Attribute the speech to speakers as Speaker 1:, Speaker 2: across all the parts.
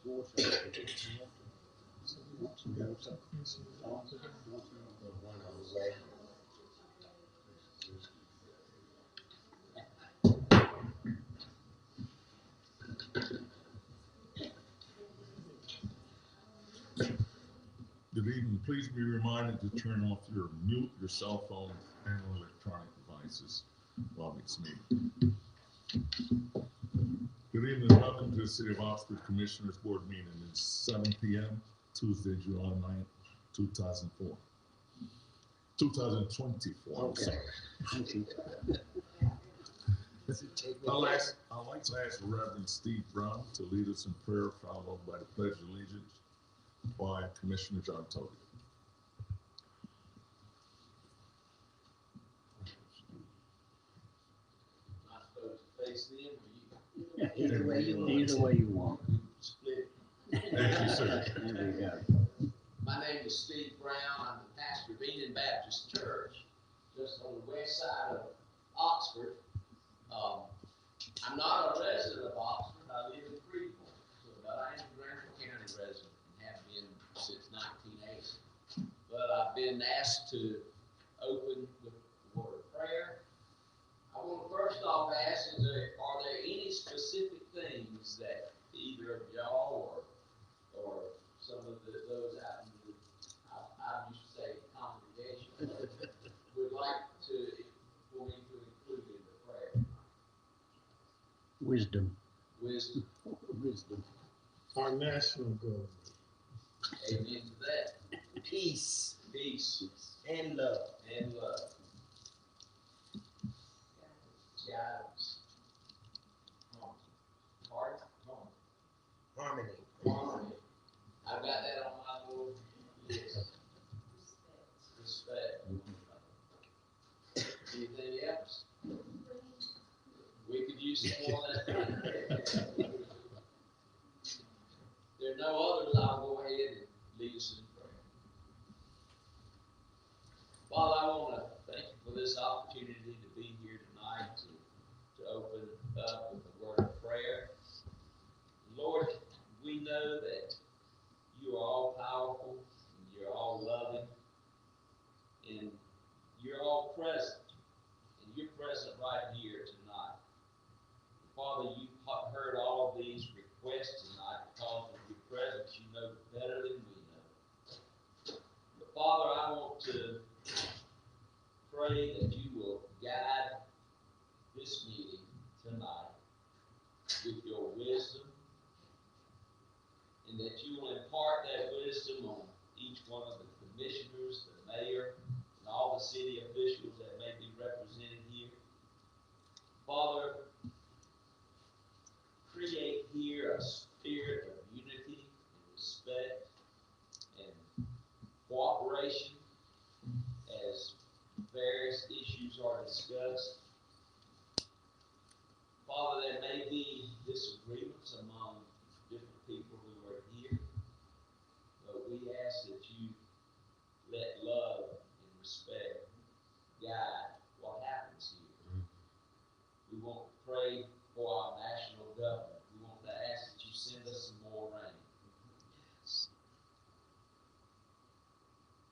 Speaker 1: Good evening. Please be reminded to turn off your mute your cell phones and electronic devices while it's meeting. Good evening. Welcome to the City of Oxford Commissioners Board meeting. It's 7 p.m. Tuesday, July 9th, 2024. 2024.
Speaker 2: Okay.
Speaker 1: I'd like to ask Reverend Steve Brown to lead us in prayer, followed by the Pledge of Allegiance by Commissioner John Toby.
Speaker 3: Not supposed to face them,
Speaker 2: Either way you want.
Speaker 3: split.
Speaker 1: Thank you, sir.
Speaker 2: There we go.
Speaker 3: My name is Steve Brown. I'm the pastor of Eden Baptist Church, just on the west side of Oxford. I'm not a resident of Oxford. I live in Freeport, but I am a Granville County resident and have been since 1980. But I've been asked to open with the word of prayer. I want to first off ask, are there any specific things that either of y'all or some of those out in the, I used to say congregation, would like for me to include in the prayer?
Speaker 2: Wisdom.
Speaker 3: Wisdom.
Speaker 4: Our national government.
Speaker 3: Amen to that.
Speaker 5: Peace
Speaker 3: Peace
Speaker 5: and love.
Speaker 3: and love. Guidance. Heart.
Speaker 5: Harmony.
Speaker 3: Harmony. I've got that on my little list. Respect. Anything else? We could use some more of that. There are no others. I'll go ahead and lead us in prayer. Father, I want to thank you for this opportunity to be here tonight to open up with the word of prayer. Lord, we know that you are all powerful, and you're all loving, and you're all present, and you're present right here tonight. Father, you heard all of these requests tonight because of your presence. You know better than we know. But Father, I want to pray that you will guide this meeting tonight with your wisdom, and that you will impart that wisdom on each one of the commissioners, the mayor, and all the city officials that may be represented here. Father, create here a spirit of unity and respect and cooperation as various issues are discussed. Father, there may be disagreements among different people who are here, but we ask that you let love and respect guide what happens here. We want to pray for our national government. We want to ask that you send us some more rain.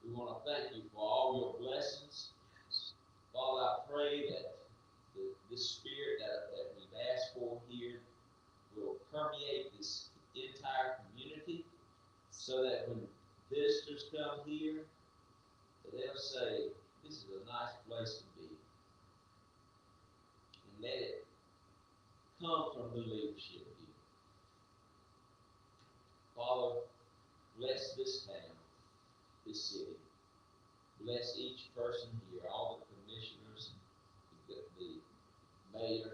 Speaker 3: We want to thank you for all your blessings. Father, I pray that this spirit that we've asked for here will permeate this entire community so that when visitors come here, they'll say, this is a nice place to be. And let it come from the leadership here. Father, bless this town, this city. Bless each person here, all the commissioners, the mayor,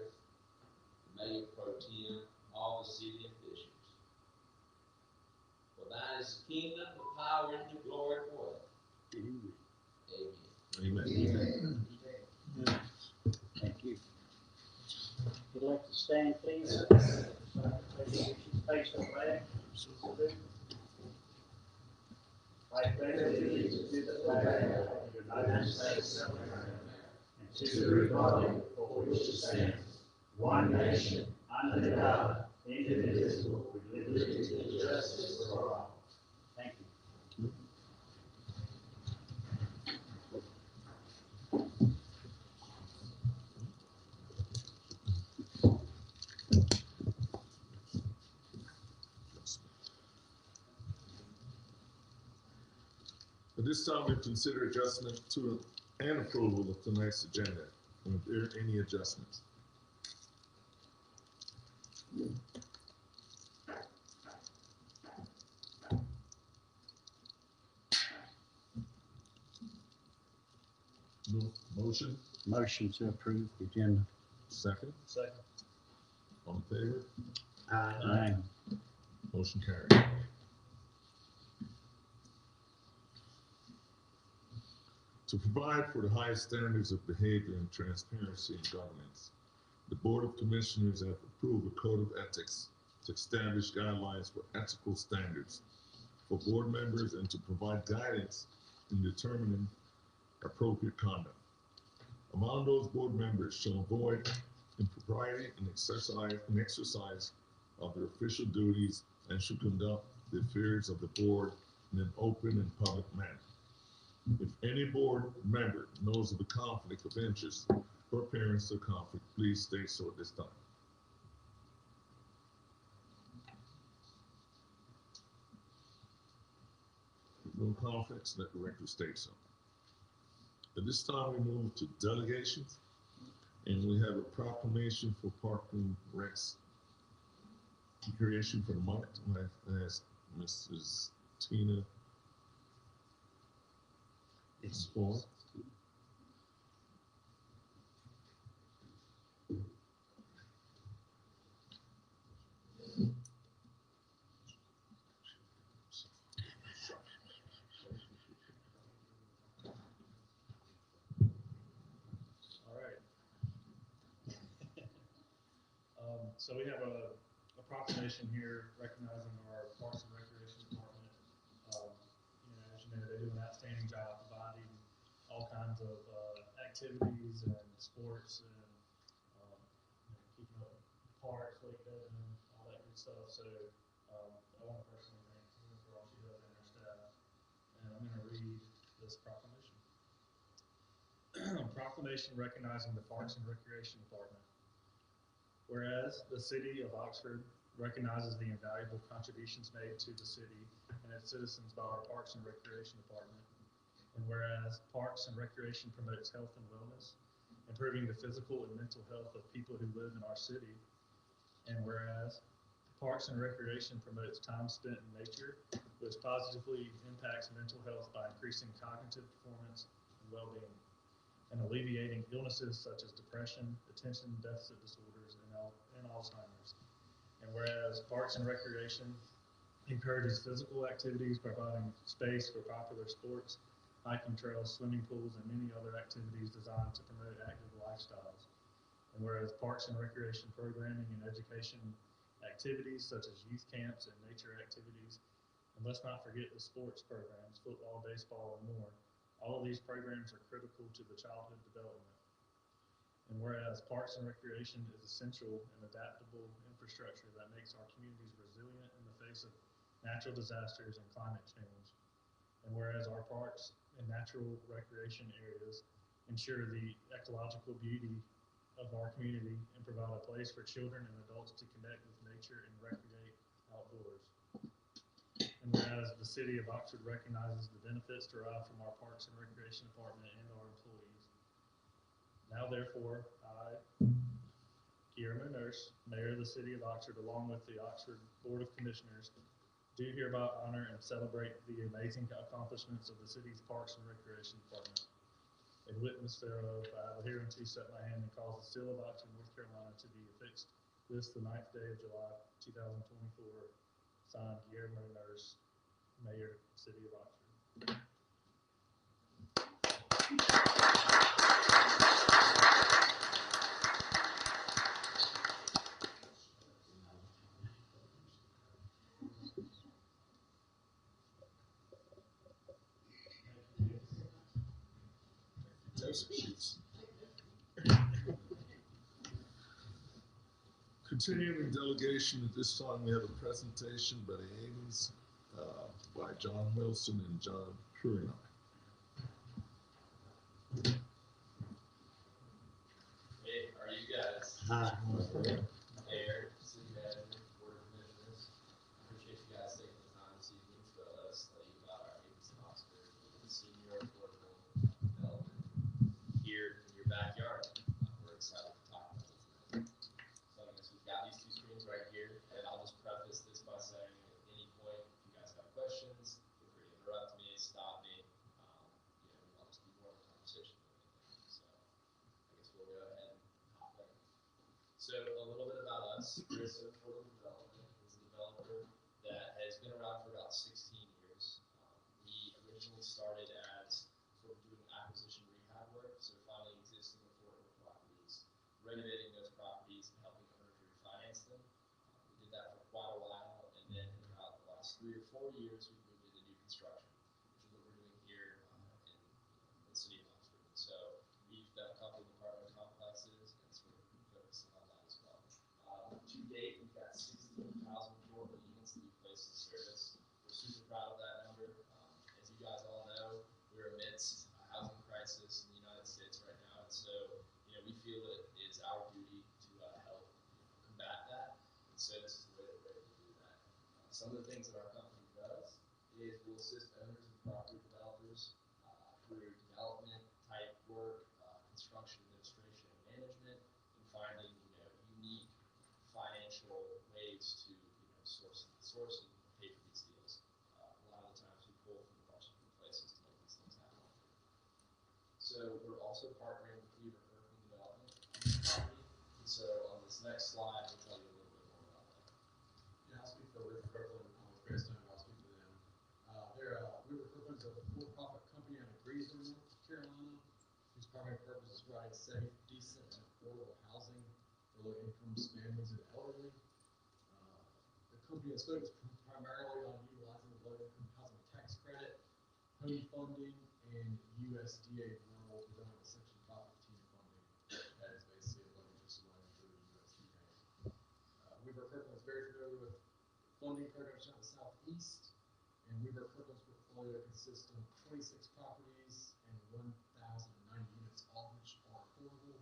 Speaker 3: Mayor Pro Tem, all the city officials. For thine is the kingdom, the power, and the glory forever.
Speaker 2: Amen.
Speaker 3: Amen.
Speaker 1: Amen.
Speaker 2: Thank you. If you'd like to stand, please. Face the flag. I pledge allegiance to the flag of the United States of America and to the republic for which it stands, one nation, under God, indivisible, with liberty and justice
Speaker 1: At this time, we consider adjustment to and approval of tonight's agenda. Are there any adjustments? No motion?
Speaker 2: Motion to approve the agenda.
Speaker 1: Second?
Speaker 4: Second.
Speaker 1: All in favor?
Speaker 2: Aye.
Speaker 1: Motion carried. To provide for the highest standards of behavior and transparency in governance, the Board of Commissioners have approved a code of ethics to establish guidelines for ethical standards for board members and to provide guidance in determining appropriate conduct. Among those board members shall avoid impropriety and exercise of their official duties and should conduct the affairs of the board in an open and public manner. If any board member knows of a conflict of interest or appearance of conflict, please state so at this time. If no conflicts, let the record state so. At this time, we move to delegations, and we have a proclamation for Park and Rec's creation for the month. I ask Mrs. Tina Spawn.
Speaker 6: All right. So we have a proclamation here recognizing our Parks and Recreation Department. As you know, they do an outstanding job providing all kinds of activities and sports and keeping up with parks, lake diving, all that good stuff. So I want to personally thank her for all she does and her staff. And I'm going to read this proclamation. Proclamation recognizing the Parks and Recreation Department. Whereas the city of Oxford recognizes the invaluable contributions made to the city and its citizens by our Parks and Recreation Department. And whereas Parks and Recreation promotes health and wellness, improving the physical and mental health of people who live in our city. And whereas Parks and Recreation promotes time spent in nature, which positively impacts mental health by increasing cognitive performance and well-being, and alleviating illnesses such as depression, attention deficit disorders, and Alzheimer's. And whereas Parks and Recreation encourages physical activities, providing space for popular sports, hiking trails, swimming pools, and many other activities designed to promote active lifestyles. And whereas Parks and Recreation programming and education activities such as youth camps and nature activities, and let's not forget the sports programs, football, baseball, and more. All of these programs are critical to the childhood development. And whereas Parks and Recreation is essential and adaptable infrastructure that makes our communities resilient in the face of natural disasters and climate change. And whereas our parks and natural recreation areas ensure the ecological beauty of our community and provide a place for children and adults to connect with nature and recreate outdoors. And whereas the city of Oxford recognizes the benefits derived from our Parks and Recreation Department and our employees. Now therefore, I, Guillermo Nurse, Mayor of the City of Oxford, along with the Oxford Board of Commissioners, do hereby honor and celebrate the amazing accomplishments of the city's Parks and Recreation Department. In witness thereof, I have hereunto set my hand and cause the seal of Oxford, North Carolina, to be affixed this the 9th day of July, 2024. Signed, Guillermo Nurse, Mayor, City of Oxford.
Speaker 1: Continuing delegation, at this time we have a presentation by the Amy's by John Wilson and John Purina.
Speaker 7: Hey, are you guys?
Speaker 2: Aye.
Speaker 7: Mayor, City Manager, Board of Commissioners. Appreciate you guys taking the time this evening to let us tell you about our Amy's in Oxford. It's So a little bit about us. Grissom Affordable Development is a developer that has been around for about 16 years. We originally started as sort of doing acquisition rehab work, so finding existing affordable properties, renovating those properties, and helping owners refinance them. We did that for quite a while, and then in about the last 3 or 4 years, we've moved into new construction, which is what we're doing here in the city of Oxford. So we've done a couple of apartment complexes, and sort of focusing on that as well. To date, we've got 16,000 affordable units that we've placed in service. We're super proud of that number. As you guys all know, we're amidst a housing crisis in the United States right now, and so we feel it is our duty to help combat that. And so this is the way that we're able to do that. Some of the things that our company does is we'll assist owners and property developers through development type work, construction administration and management, and finding unique financial ways to source and pay for these deals. A lot of the times we pull from a bunch of different places to make these things happen. So we're also partnering with Weaver Kirkland Development on this property. And so on this next slide, we'll tell you a little bit more about that.
Speaker 8: Yeah, I'll speak for Weaver Kirkland. I'm with Greystone. I'll speak for them. Weaver Kirkland's a for-profit company out of Greensboro, North Carolina, whose primary purpose is providing safe, decent, and affordable housing for low-income families and elderly. The company is focused primarily on utilizing the low-income housing tax credit, home funding, and USDA Rural Development Section 515 funding. That is basically a low-interest loan through USDA. Weaver Kirkland is very familiar with funding programs throughout the Southeast, and Weaver Kirkland's portfolio consists of 26 properties and 1,090 units, all of which are affordable.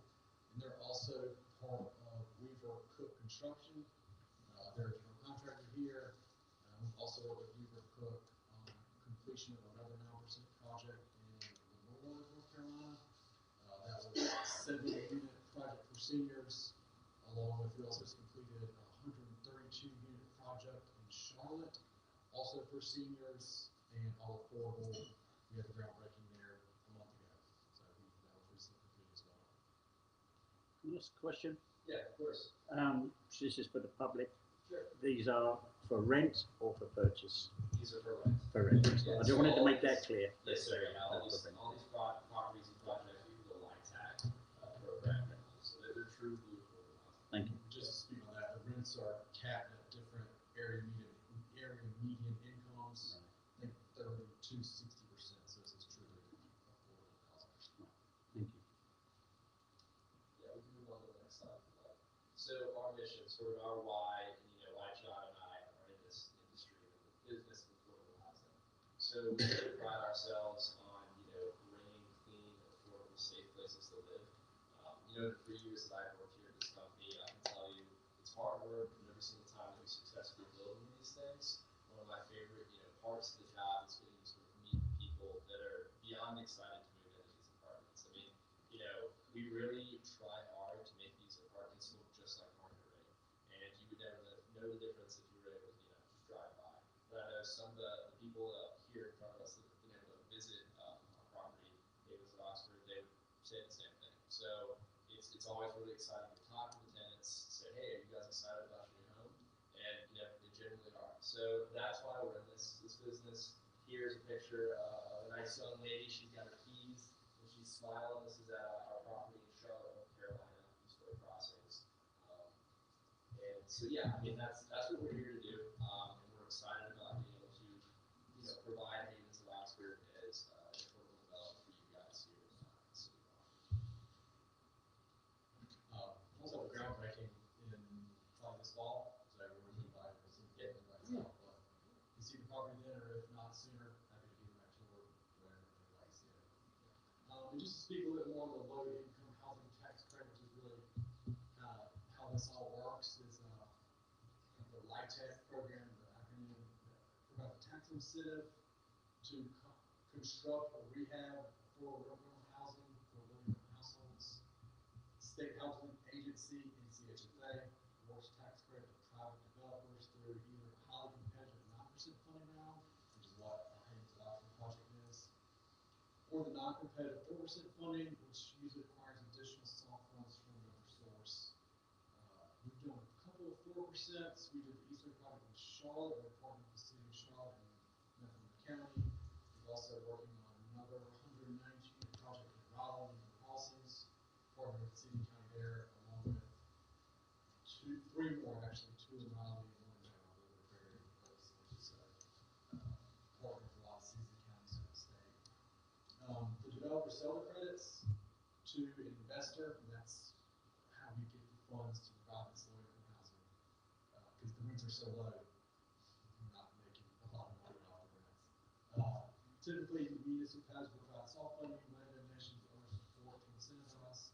Speaker 8: And they're also part of Weaver Cook Construction. They're a general contractor here. We've also worked with Weaver Cook on completion of another 9% project in Lenore, North Carolina. That was a 70-unit project for seniors, along with, we also just completed a 132-unit project in Charlotte, also for seniors, and all affordable. We had the groundbreaking there a month ago, so that was recently completed as well.
Speaker 2: Can I ask a question?
Speaker 7: Yeah, of course.
Speaker 2: This is for the public.
Speaker 7: Sure.
Speaker 2: These are for rent or for purchase?
Speaker 7: These are for rent.
Speaker 2: For rent.
Speaker 7: Yeah,
Speaker 2: I just wanted to
Speaker 7: all
Speaker 2: make that
Speaker 7: these-
Speaker 2: clear.
Speaker 7: Yes, sir. Yeah, all these properties and projects we do the LIHTC program. So they're true blue affordable housing.
Speaker 2: Thank you.
Speaker 8: Just to speak on that, the rents are capped at different area median incomes. I think 30 to 60%. So this is truly affordable housing.
Speaker 2: Thank you.
Speaker 7: Yeah, we can move on to the next slide if you like. So our mission, sort of our why, why John and I are in this industry, in the business of affordable housing. So we really pride ourselves on, bringing clean, affordable, safe places to live. The 3 years that I've worked here at this company, I can tell you it's hard work, and every single time that we successfully build these things, one of my favorite, parts of the job is getting to sort of meet people that are beyond excited to move into these apartments. I mean, we really try hard to make these apartments look just like market rate, and you would never know the difference if you were able to, just drive by. But I know some of the people here in front of us that have been able to visit our property, neighbors of Oxford, they would say the same thing. So it's always really exciting to talk to the tenants, say, hey, are you guys excited about your new home? And they generally are. So that's why we're in this business. Here's a picture of a nice young lady. She's got her keys and she's smiling. This is at our property in Charlotte, North Carolina, Eastwood Crossings. And so yeah, I mean that's what we're here to do, and we're excited about being able to provide Havens of Oxford as an affordable development for you guys here in the city of Oxford.
Speaker 8: Also groundbreaking in probably this fall, so we're really invited to see it by itself. But you see the property then, or if not sooner, happy to give them a tour whenever they'd like to see it. And just to speak a little bit more on the low income housing tax credit, which is really kind of how this all works, is the LIHTC program, the acronym, provides a tax incentive to construct or rehab affordable rental housing for low-income households. State Housing Agency, NCHFA, awards tax credit to private developers through either a highly competitive 9% funding round, which is what our Havens of Oxford project is, or the non-competitive 4% funding, which usually requires additional soft funds from another source. 4%. We did the Eastern project in Charlotte, we're partnering with the city of Charlotte and Mecklenburg County. We're also working on another 192 project in Raleigh and Rawlins, partnering with the city and county there, along with three more actually, two in Raleigh and one in Maryland. Those are very close, which is partner with a lot of cities and counties in the state. The developer seller credits to an investor, and that's how we get the funds to provide this low-income housing. Because the rents are so low, we're not making a lot of money off the rents. Typically, municipalities will provide soft funding, land donations, owner support to incentivize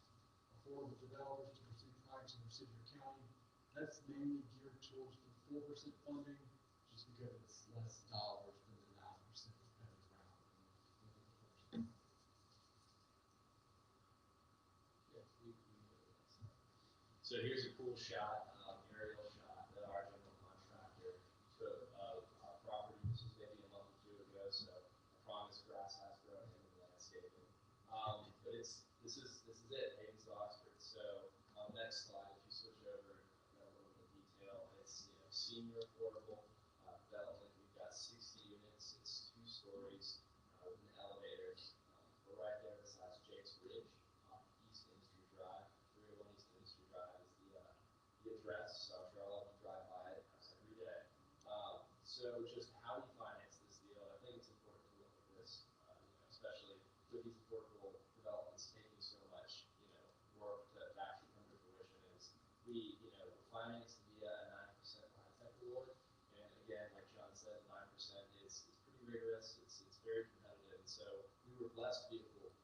Speaker 8: affordable developers to pursue projects in their city or county. That's mainly geared towards the 4% funding, just because it's less dollars than the 9% depending around.
Speaker 7: So here's a cool shot, aerial shot that our general contractor took of our property. This was maybe a month or two ago, so I promise grass has grown in the landscaping. But this is it, Hayden's Oxford. So next slide, if you switch over, I've got a little bit of detail. It's senior affordable development. We've got 60 units. It's 2 stories with an elevator. We're right there besides Jake's Ridge, East Industry Drive. 301 East Industry Drive is the address, so I'm sure a lot of you drive by it every day. So just how do you finance this deal? I think it's important to look at this, especially with these affordable developments taking so much, work to actually come to fruition. Is we, finance via a 9% high-tech award, and again, like John said, 9% is pretty rigorous. It's very competitive, and so we were blessed to be able, to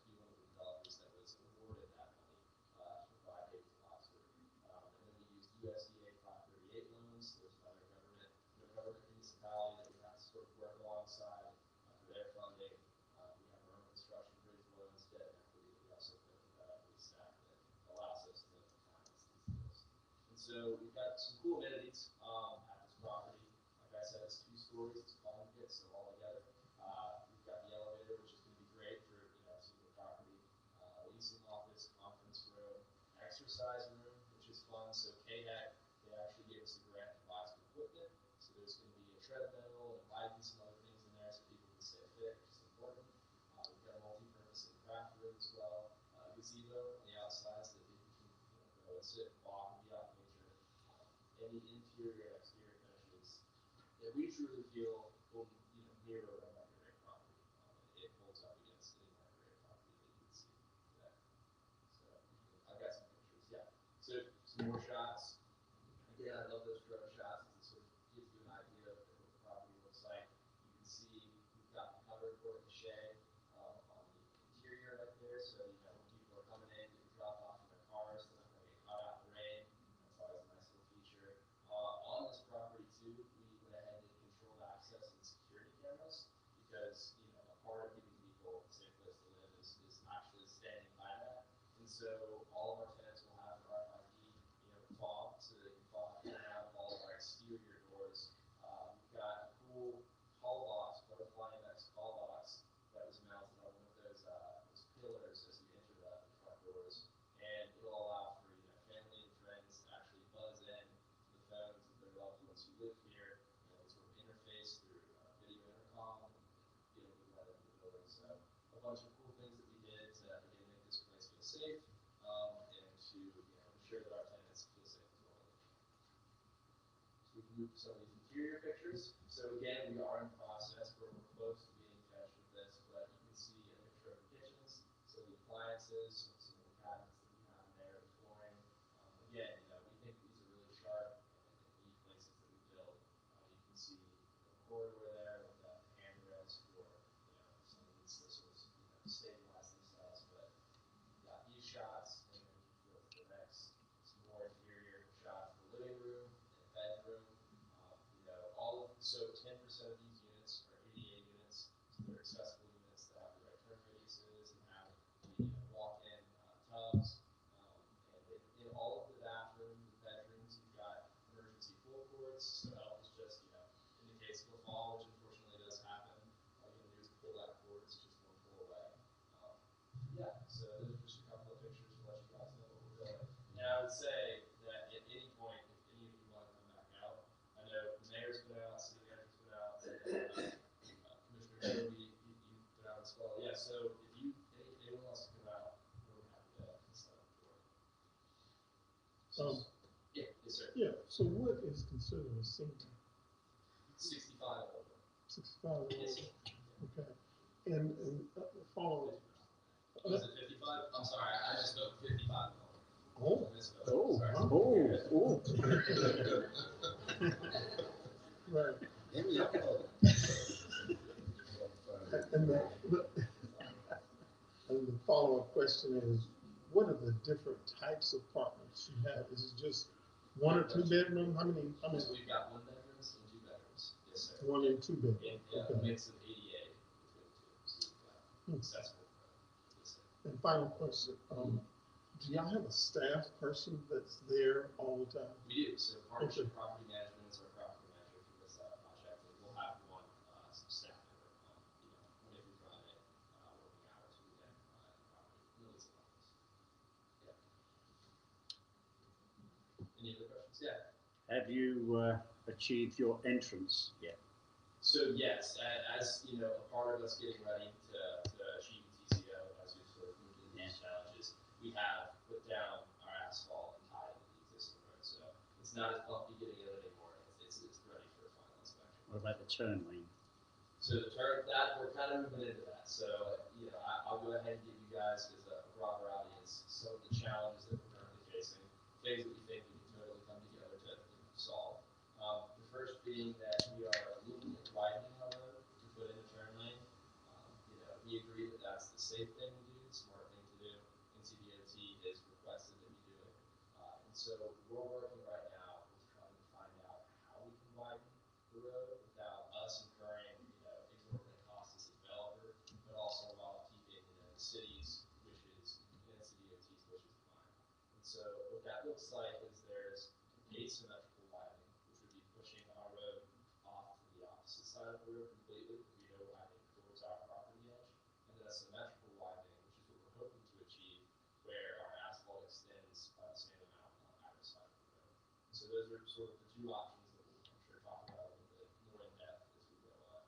Speaker 7: be one of the developers that was awarded that money to provide Hayden's Oxford. And then we used USDA 538 loans. There's another government municipality that we have to sort of work alongside for their funding. We have our own construction bridge loans, debt and equity that we also put with staff that allows us to finance these deals. And so we've got some cool amenities at this property. Like I said, it's 2 stories, it's congregate, so all together. We've got the elevator, which is going to be great for seeing the property. Leasing office, conference room, exercise room, which is fun. So KDAC, they actually gave us a grant to buy some equipment. So there's going to be a treadmill and bike and some other things in there so people can stay fit, which is important. We've got a multi-purpose and craft room as well. Gazebo on the outside so that people can go and sit, walk, and be out in nature. Any interior and exterior finishes that we truly feel will mirror a market rate property. It holds up against any market rate property that you can see today. So I've got some pictures, yeah. So some more shots. Again, I love those drone shots because it sort of gives you an idea of what the property looks like. You can see we've got the covered porte cochere on the interior right there. So when people are coming in, getting dropped off in their cars, they're not going to get caught out in the rain. That's always a nice little feature. On this property too, we went ahead and did controlled access and security cameras because a part of giving people a safe place to live is actually standing by that. And so all of our tenants will have RFID, fob, so they can fob in and out of all of our exterior doors. We've got a cool call box, butterfly index call box that was mounted on one of those pillars as you enter the front doors, and it'll allow for family and friends to actually buzz in to the phones of their loved ones who live here, sort of interface through video intercom and get a good light up in the building. So a bunch of cool things that we did to again make this place feel safe and to ensure that our tenants feel safe as well. So we can move to some of these interior pictures. So again, we are in process where we're close to being finished with this, but you can see a picture of the kitchens, so the appliances, some of the cabinets that we have in there, the flooring. Again, we think these are really sharp and neat places that we build. You can see the corridor there with the handrails for some of these systems stabilize themselves. But got these shots, and then you can go to the next. Some more interior shots of the living room and bedroom. So 10% of these units are ADA units, so they're accessible units that have the right turn radiuses and have the walk-in tubs. And in all of the bathrooms and bedrooms, you've got emergency pull cords. So help is just, in the case of a fall, which unfortunately does happen, all you can do is pull that cord. It's just one pull away. So those are just a couple of pictures to let you guys know what we're doing. And I would say that at any point, if any of you
Speaker 4: officer or a senior?
Speaker 7: 65 over.
Speaker 4: 65.
Speaker 7: Yes, sir.
Speaker 4: Okay. And follow.
Speaker 7: Was it 55? I'm sorry, I just spoke 55 over.
Speaker 4: Oh.
Speaker 7: I misspoke. Sorry.
Speaker 4: Right.
Speaker 5: Give me a call.
Speaker 4: And the follow-up question is, what are the different types of apartments you have? Is it just one or two bedroom? How many?
Speaker 7: So we've got 1 bedrooms and 2 bedrooms. Yes, sir.
Speaker 4: 1 and 2 bedroom.
Speaker 7: And a
Speaker 4: Okay.
Speaker 7: mix of ADA between the two. So we've got accessible. Yes, sir.
Speaker 4: And final question, do y'all have a staff person that's there all the time?
Speaker 7: We do. So partnership
Speaker 4: Okay.
Speaker 7: property management is our property manager for this project. And we'll have one staff member, Monday through Friday, working hours weekend in the property. Lily's in office. Yeah. Any other questions? Yeah.
Speaker 2: Have you achieved your entrance yet?
Speaker 7: So yes, as you know, a part of us getting ready to achieve TCO as we sort of move into these challenges, we have put down our asphalt and tied into the existing road. So it's not as bumpy getting in anymore. It's ready for final inspection.
Speaker 2: What about the turn lane?
Speaker 7: So the turn that we're kind of moving into that. So I'll go ahead and give you guys, as a broader audience, some of the challenges that we're currently facing, things that we think we can totally come together to solve. The first being that we are looking at widening our road to put in a turn lane. We agree that that's the safe thing to do, the smart thing to do. NCDOT has requested that we do it. And so we're working right now with trying to find out how we can widen the road without us incurring, exorbitant costs as a developer, but also while keeping, the city's wishes and NCDOT's wishes in mind. And so what that looks like is there's asymmetrical widening, which would be pushing our road off to the opposite side of the road completely, we know widening towards our property edge, and then a symmetrical widening, which is what we're hoping to achieve, where our asphalt extends by the same amount on either side of the road. And so those are sort of the two options that we'll, I'm sure, talk about a little bit more in depth as we go on.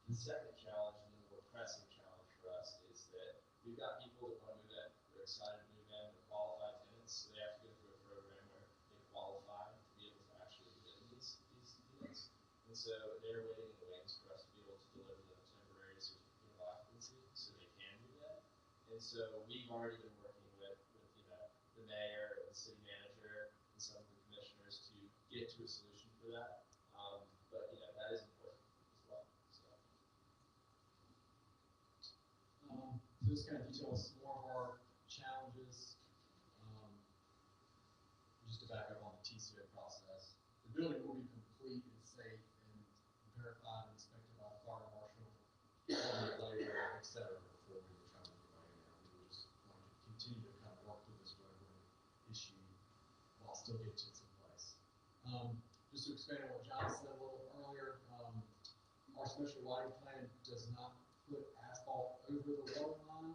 Speaker 7: The second challenge, and the more pressing challenge for us, is that we've got people that want to move in. They're excited to move in. They're qualified tenants, so they have to go through a program where they qualify to be able to actually live in these units. And so they're waiting in the wings for us to be able to deliver them a temporary certificate of occupancy so they can move in. And so we've already been working with the mayor, the city manager, and some of the commissioners to get to a solution for that. But that is important as well. So.
Speaker 8: So this kind of details more of our challenges. Just to back up on the TCO process, the building will be complete and safe and verified and inspected by the fire marshal, labor, et cetera, before we were trying to move right now. We were just going to continue to kind of work through this roadway issue while still getting it in place. Just to expand on what John said a little earlier, our special lighting plan does not put asphalt over the water line,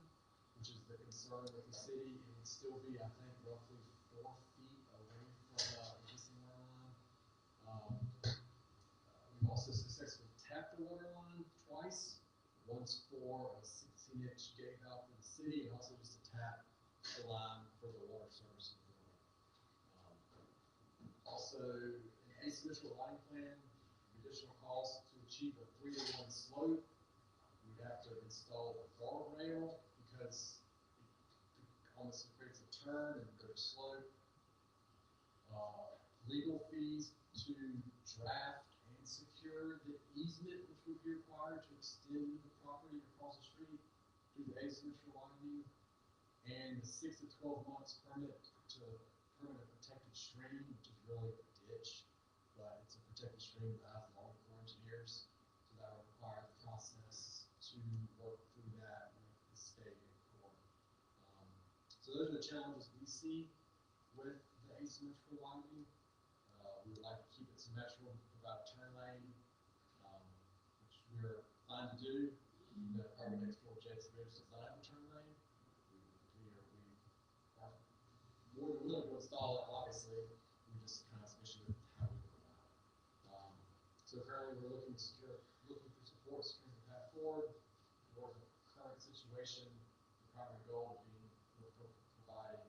Speaker 8: which is the concern with the city. It would still be, I think, roughly 4 feet away from the existing water line. We've also successfully tapped the water line twice, once for a 16-inch gate valve for the city, and also just to tap the line for the water service of the building. Also, an asymmetrical lighting plan, additional costs to achieve a 3-to-1 slope. We'd have to install a guardrail because it almost creates a turn and go to slope. Legal fees to draft and secure the easement, which would be required to extend the property across the street through the asymmetrical widening, and the 6 to 12 months permit to permanent protected stream, which is really a ditch, but it's a protected stream that has long for engineers, so that would require the process to work through that with the state and court. So those are the challenges we see with the asymmetrical widening. We would like to keep it symmetrical, provide a turn lane, which we're fine to do. The apartment next door, Jason Ridge, does not have a turn lane. We are more than willing to install it, obviously. We just kind of have some issue with how we go about it. So currently we're looking for support, securing the path forward. For the current situation, the primary goal being providing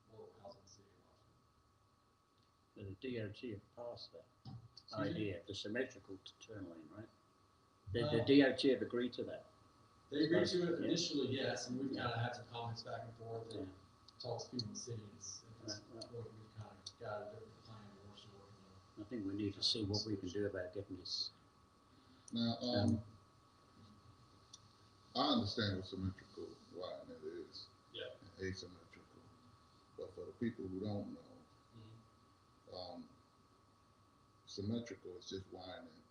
Speaker 8: local housing in the city of Washington.
Speaker 2: DOT have passed that
Speaker 8: Excuse me?
Speaker 2: idea, the symmetrical turn lane, right? The DOT have agreed to that.
Speaker 8: They agreed to it
Speaker 2: Yeah.
Speaker 8: initially, yes, and we've kind of had some comments back and forth
Speaker 2: Yeah.
Speaker 8: and talked to people in the city. It's
Speaker 2: Right.
Speaker 8: what we've kind of got a different plan we're still working on.
Speaker 2: I think we need to see what we can do about getting this.
Speaker 9: Now, I understand what symmetrical widening is.
Speaker 7: Yeah.
Speaker 9: And asymmetrical. But for the people who don't know, symmetrical is just widening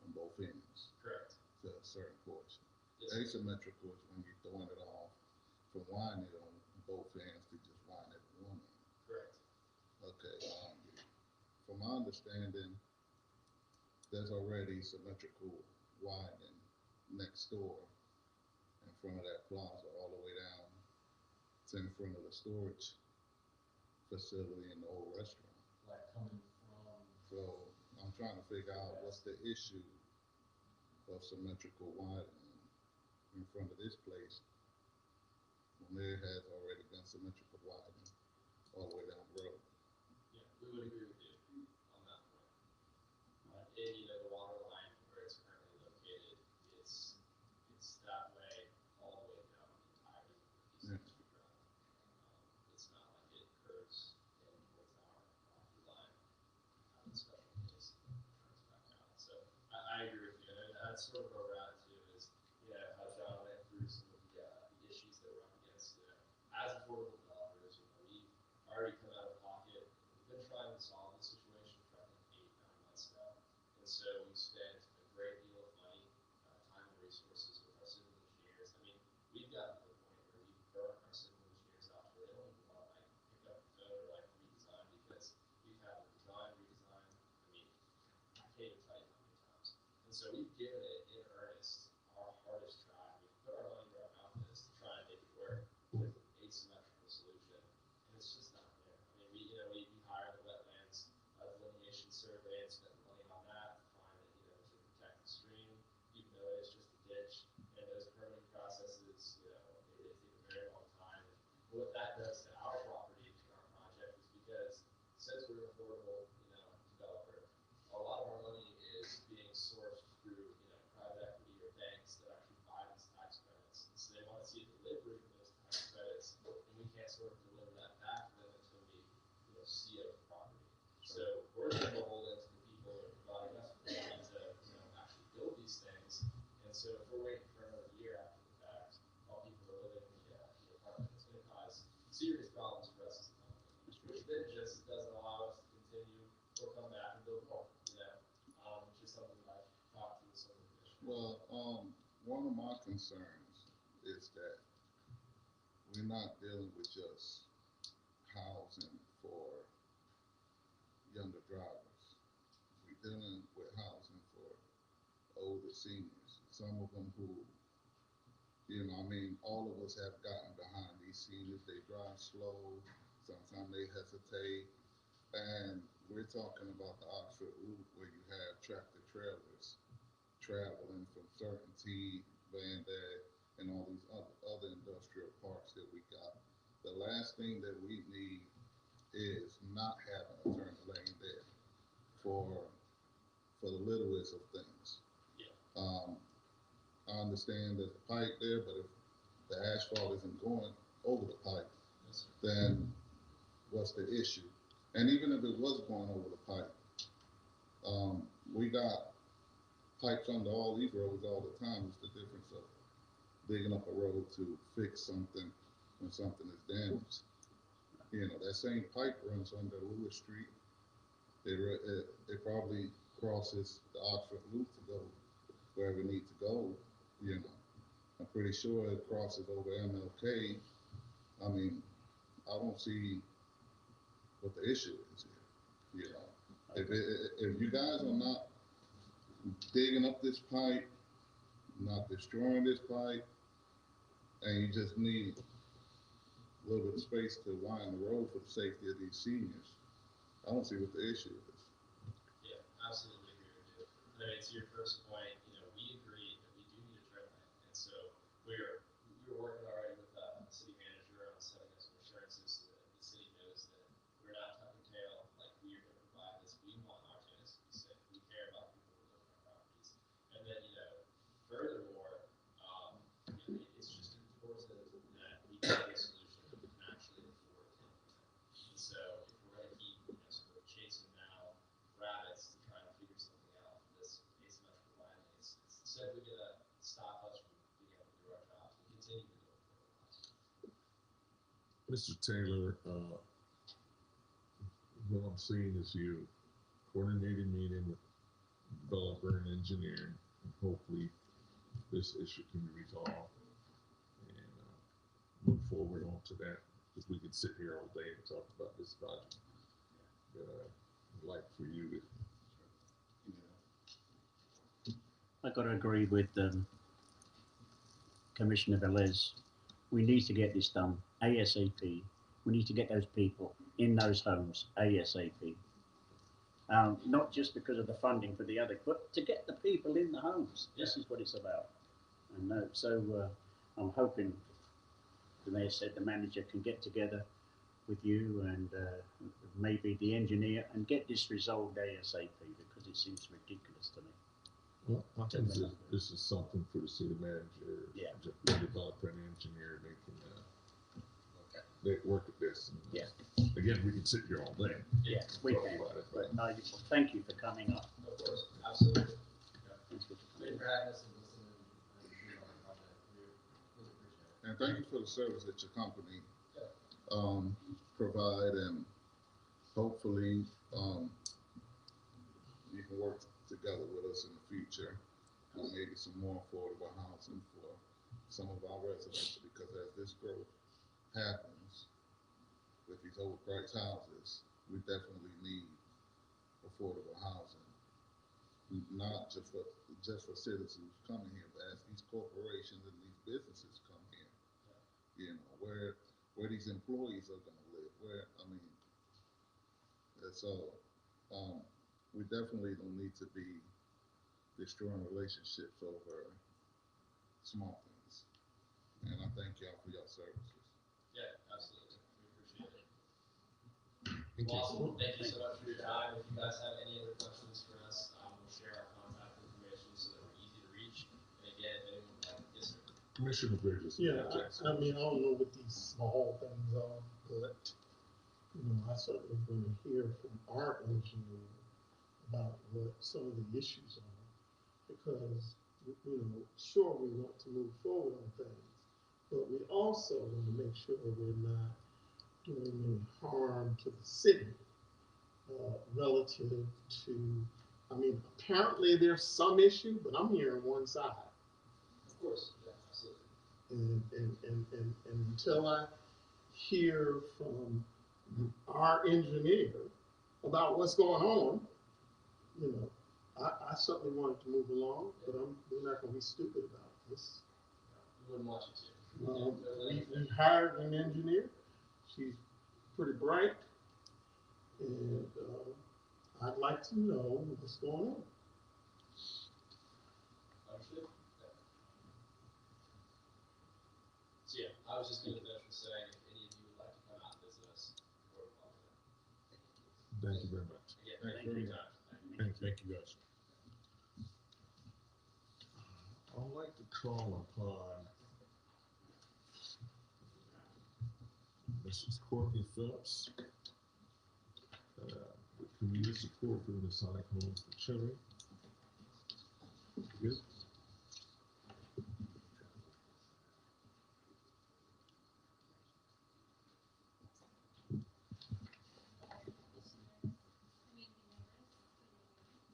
Speaker 9: on both ends
Speaker 7: Correct.
Speaker 9: to a certain portion.
Speaker 7: Yes.
Speaker 9: Asymmetrical is when you're throwing it off from widening it on both ends to just widen it on one end.
Speaker 7: Correct.
Speaker 9: Okay, from my understanding, there's already symmetrical widening next door in front of that plaza, all the way down to in front of the storage facility and the old restaurant.
Speaker 8: Like coming from,
Speaker 9: So I'm trying to figure out what's the issue of symmetrical widening in front of this place when there has already been symmetrical widening all the way down the road.
Speaker 7: Yeah, we would agree with you on that point. And you know, the water line where it's currently located, it's that way all the way down the entirety of the
Speaker 9: Yeah.
Speaker 7: East Street Road. It's not like it curves in towards our property line, in special case, and turns back out. So I agree with you, and that's sort of where we're at too, is, you know, how John went through some of the issues that we're up against, you know, as affordable developers, you know, we've already come out of pocket. We've been trying to solve the situation for I think 8-9 months now, and so we've spent a great deal of money, time and resources with our civil engineers. I mean, we've gotten to the point where we've burnt our civil engineers out to where they don't even want to like pick up the phone or like redesign, because we've had to design, redesign. I mean, I can't even tell you how many times. And so we've given it in earnest our hardest try. We've put our money where our mouth is to try and make it work with an asymmetrical solution, and it's just not there. I mean, we hired the wetlands delineation survey and spent money on that to find it, you know, to protect the stream, even though it's just a ditch. And those permitting processes, you know, they take a very long time. And what that does to our property and our project is because since we're an affordable, you know, developer, a lot of our money is being sourced through, you know, private equity or banks that actually buy these tax credits. And so they want to see a delivery of those tax credits, and we can't sort of deliver that back to them until we, you know, see the property. So we're beholden to the people that are providing us with the money to, you know, actually build these things. And so if we're waiting for another year after the fact, while people are living in the apartment, it's going to cause serious problems for us as a company, which then just doesn't allow us to continue or come back and build more. You know, which is something that I've talked to some of the commissioners.
Speaker 9: Well, one of my concerns is that we're not dealing with just housing for younger drivers. We're dealing with housing for older seniors. Some of them who, you know, I mean, all of us have gotten behind these seniors. They drive slow. Sometimes they hesitate. And we're talking about the Oxford route where you have tractor trailers traveling from Certainty, Van Dyke, and all these other industrial parks that we got. The last thing that we need is not having a turn lane there for the littlest of things.
Speaker 7: Yeah.
Speaker 9: I understand there's a pipe there, but if the asphalt isn't going over the pipe,
Speaker 7: Yes, sir.
Speaker 9: then what's the issue? And even if it was going over the pipe, we got pipes under all these roads all the time. It's the difference of digging up a road to fix something when something is damaged. You know, that same pipe runs under Lewis Street. It probably crosses the Oxford Loop to go wherever it needs to go. You know, I'm pretty sure it crosses over MLK. I mean, I don't see what the issue is here. You know, if you guys are not digging up this pipe, not destroying this pipe, and you just need a little bit of space to line the road for the safety of these seniors, I don't see what the issue is.
Speaker 7: Yeah, absolutely agree with you. I mean, to your first point, you know, we agree that we do need a trail line, and so we're working already with the city manager on setting up some assurances so that the city knows that we're not tucking tail, like we are going to provide simply gonna stop us from being able to do our jobs. We continue to do it.
Speaker 1: Mr. Taylor, what I'm seeing is you coordinated meeting with developer and engineer, and hopefully this issue can be resolved and move forward onto that, because we could sit here all day and talk about this project. But I'd like for you to,
Speaker 10: I've got to agree with Commissioner Velez. We need to get this done ASAP. We need to get those people in those homes ASAP. Not just because of the funding for the other, but to get the people in the homes. This is what it's about. And I'm hoping, the mayor said, the manager can get together with you and maybe the engineer and get this resolved ASAP, because it seems ridiculous to me.
Speaker 1: well, I think this is something for the city manager,
Speaker 10: Yeah.
Speaker 1: the developer and engineer, they can, they work at this. And,
Speaker 10: Yeah.
Speaker 1: Again, we can sit here all day.
Speaker 10: Yeah, we
Speaker 1: talk
Speaker 10: can.
Speaker 1: about it,
Speaker 10: But no, thank you for coming up.
Speaker 7: Of course, absolutely.
Speaker 10: Thanks for
Speaker 8: Thank you for having us and listening and doing our project. We really appreciate it.
Speaker 9: And thank you for the service that your company provide, and hopefully you can work together with us in the future on maybe some more affordable housing for some of our residents, because as this growth happens with these overpriced houses, we definitely need affordable housing. Not just for citizens coming here, but as these corporations and these businesses come here, you know, where these employees are gonna live, so we definitely don't need to be destroying relationships over small things. And I thank y'all for your services.
Speaker 7: Yeah, absolutely. We appreciate it. Well, awesome. Thank you so much for your time. If you guys have any other questions for us, we'll share our contact information so that we're easy to reach. And again, if anyone would like, yes, sir.
Speaker 1: Commissioner Bridges.
Speaker 4: Yeah, I mean, I don't know what these small things are, but, you know, I certainly want to hear from our engineer about what some of the issues are. Because, you know, sure, we want to move forward on things, but we also want to make sure we're not doing any harm to the city relative to, I mean, apparently there's some issue, but I'm hearing one side.
Speaker 7: Of course, yeah, absolutely.
Speaker 4: And until I hear from our engineer about what's going on, you know, I certainly wanted to move along, but we're not going to be stupid about this.
Speaker 7: We wouldn't want you to.
Speaker 4: We hired an engineer. She's pretty bright, and I'd like to know what's going on.
Speaker 7: Understood? Yeah. So yeah, I was just going to finish with saying, if any of you would like to come out and visit us, we're welcome.
Speaker 1: Thank you very much.
Speaker 7: Again, thank you for your time.
Speaker 1: Thank you guys. I'd like to call upon Mrs. Courtney Phillips, with community support for the Sonic Homes for Children. Good.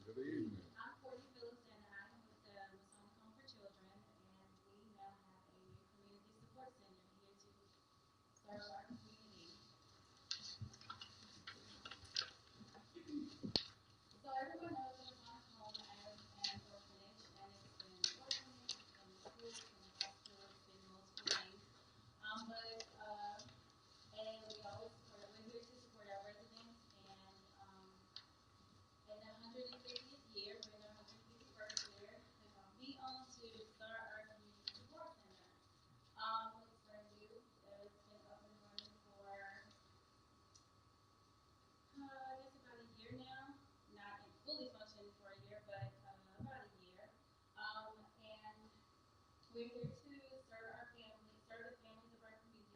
Speaker 9: Good evening.
Speaker 11: I'm Courtney Phillips, and I am with the Masonic Home for Children, and we now have a new community support center here to serve our community. So everyone knows the Masonic Home as an orphanage, and it's been an orphanage, it's been a school, it's been a hospital, it's been multiple things. And we always support, we're here to support our residents, and in the 150th year, we're in our 151st year, we own to start our community support center. It's brand new, it's been up and running for, I guess about a year now, not fully functioning for a year, but about a year. And we're here to serve our family, serve the families of our community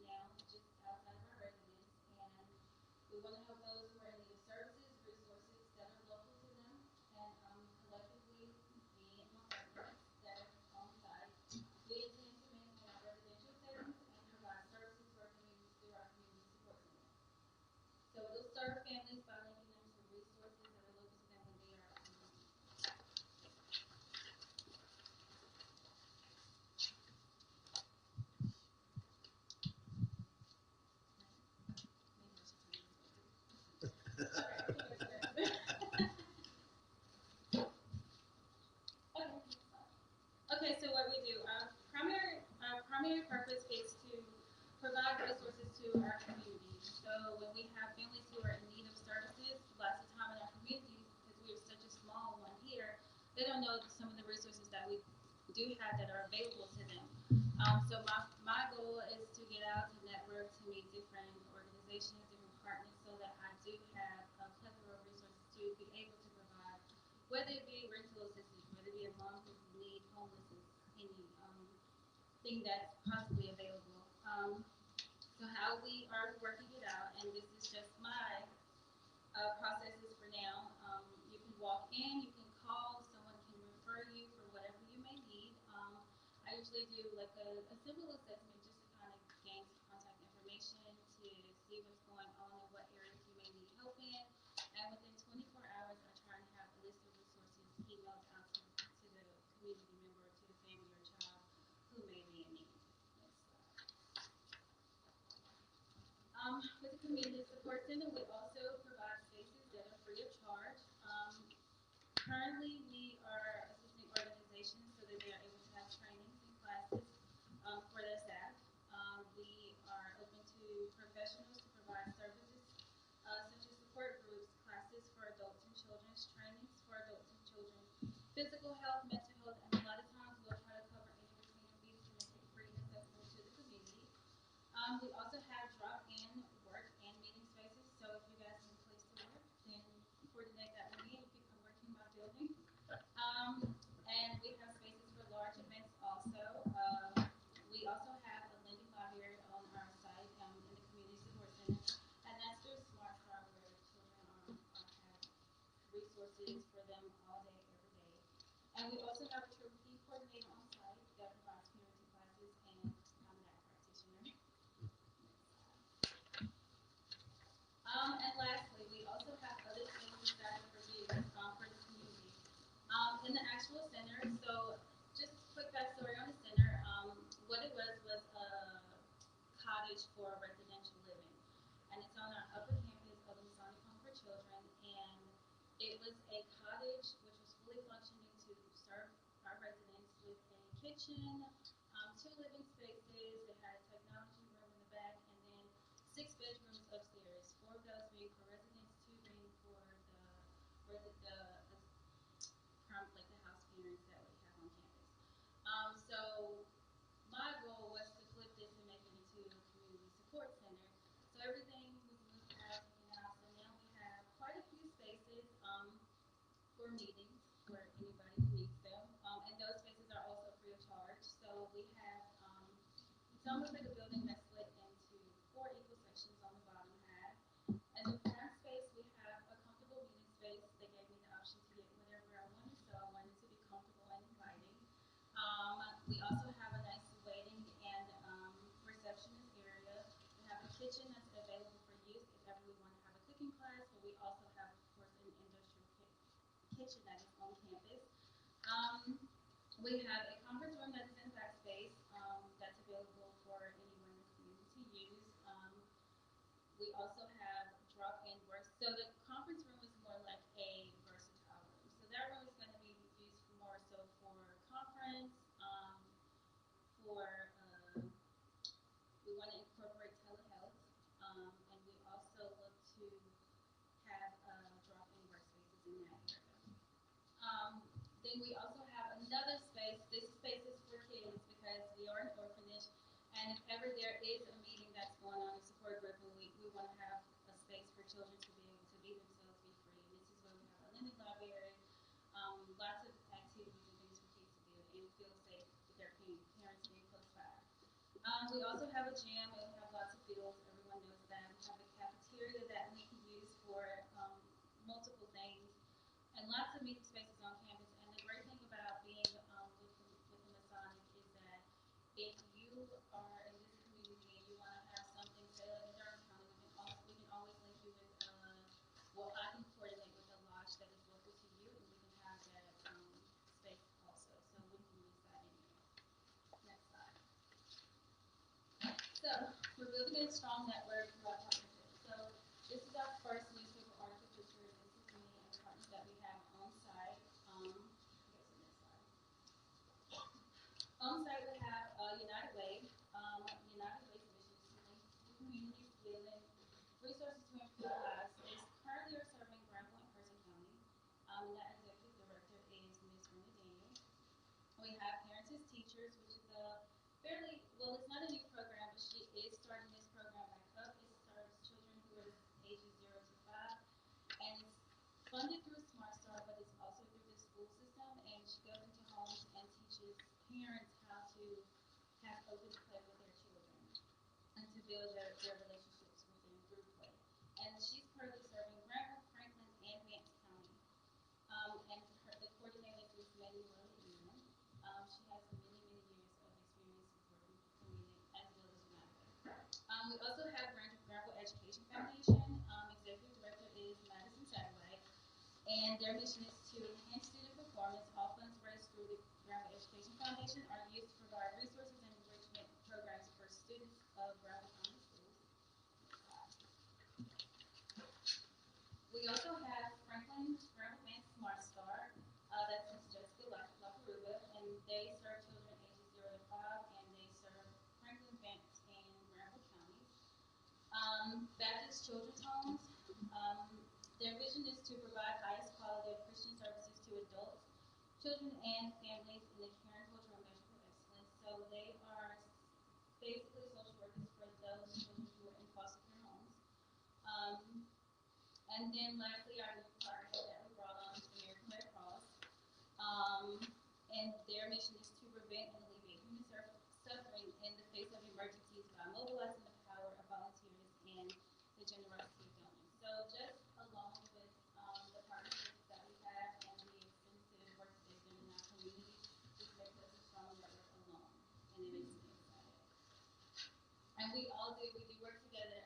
Speaker 11: now, just outside of our residents, and we want to help those who are in need of services, resources that are local to them, and collectively, me and my partner primary purpose is to provide resources to our community. So when we have families who are in need of services, lots of time in our communities, because we are such a small one here, they don't know some of the resources that we do have that are available to them. So my goal is to get out to network, to meet different organizations, different partners, so that I do have a plethora of resources to be able to provide, whether it be rental assistance, whether it be a mom who's in need, homelessness, any thing that's possibly available. So how we are working it out, and this is just my processes for now. You can walk in, you can call, someone can refer you for whatever you may need. I usually do like a simple assessment just to kind of gain some contact information to see what's going on and what areas you may need help in. And within 24 hours, I try and have a list of resources emailed out to the community member, to the family or child who may be in need. Next slide. With the Community Support Center, we also provide spaces that are free of charge. Currently, we are assisting organizations so that they are able to have trainings and classes for their staff. We are open to professionals to provide services such as support groups, classes for adults and children's, trainings for adults and children, physical health, mental health, and a lot of times we'll try to cover any routine of these to make it free and accessible to the community. We also have drop-in work and meeting spaces, so if you guys need a place to work, then coordinate that with me, you can come work in my building. And we have spaces for large events also. We also have a lending library on our site in the Community Support Center, and that's through Smart Start, where children have resources for them all day, every day. And we also have a Triple P coordinator on site that provides parenting classes, and I'm that practitioner. And lastly, we also have other things that are for you, for the community. In the actual center, so just quick backstory on the center, what it was a cottage for residential living. And it's on our upper campus of Masonic Home for Children, and it was a cottage which was fully functioning to serve our residents with a kitchen, 2 living spaces. It had a technology room in the back, and then 6 bedrooms upstairs. 4 of those being for residents, 2 being for like the house parents that we have on campus. So my goal was to flip this and make it into a community support center. So everything was moved out, taken out. So now we have quite a few spaces for meetings for anybody who needs them. And those spaces are also free of charge. So we have, it's almost like a building that's split into 4 equal sections on the bottom half. And the front space, we have a comfortable meeting space. They gave me the option to get whatever I wanted, so I wanted to be comfortable and inviting. We also have a nice waiting and receptionist area. We have a kitchen that's available for use if ever we want to have a cooking class, but we also have, of course, an industrial kitchen that is on campus. We have a conference room that's in that space that's available for anyone in the community to use. We also have drop-in work. So the conference room is more like a versatile room. So that room is going to be used more so for conference, we want to incorporate telehealth, and we also look to have drop-in workspaces in that area. Then we also have another space. This space is for kids because we are an orphanage, and if ever there is a meeting that's going on in support group, and we want to have a space for children to be able to be themselves, be free. And this is where we have a lending library, lots of activities and things for kids to do and feel safe with their parents being close by. We also have a gym, and we have lots of fields. Everyone knows that. We have a cafeteria that we can use for multiple things, and lots of meeting spaces on campus. And the great thing about being with the Masonic is that if you are in this community and you want to have something tailored in Durham County, we can always link you with, I can coordinate with a lodge that is local to you, and we can have that space also. So we can use that anyway. Next slide. So we're building a strong network throughout partnerships. So this is our first newspaper article picture. This is me and the partners that we have on site. On site we have United Way, Futures, which is a fairly, well, it's not a new program, but she is starting this program back up. It serves children who are ages 0 to 5, and it's funded through Smart Start, but it's also through the school system, and she goes into homes and teaches parents how to have open play with their children and to build their relationships within group play. And she's currently serving Granville, Franklin, and Vance County. And the coordinator is Mandy Williams. She has many, many years of experience working with the community as well as United. We also have Granville Education Foundation. Executive Director is Madison Satterwhite. And their mission is to enhance student performance. All funds raised through the Granville Education Foundation are used to provide resources and enrichment programs for students of Granville County Schools. We also have Granville Vance Smart Start. That's Ms. Jessica LaPeruga, and they serve children ages 0 to 5, and they serve Franklin, Vance, and Granville counties. Baptist Children's Homes. Their vision is to provide highest quality of Christian services to adults, children, and families in the care and cultural measure of excellence. So they are basically social workers for those children who are in foster care homes. And then lastly, our new partner that we brought on is the American Red Cross. And their mission is to prevent and alleviate human suffering in the face of emergencies by mobilizing the power of volunteers and the generosity of donors. So just along with the partnerships that we have and the extensive work that they've done in our community, this makes us a strong network alone, and it makes me excited. And we do work together.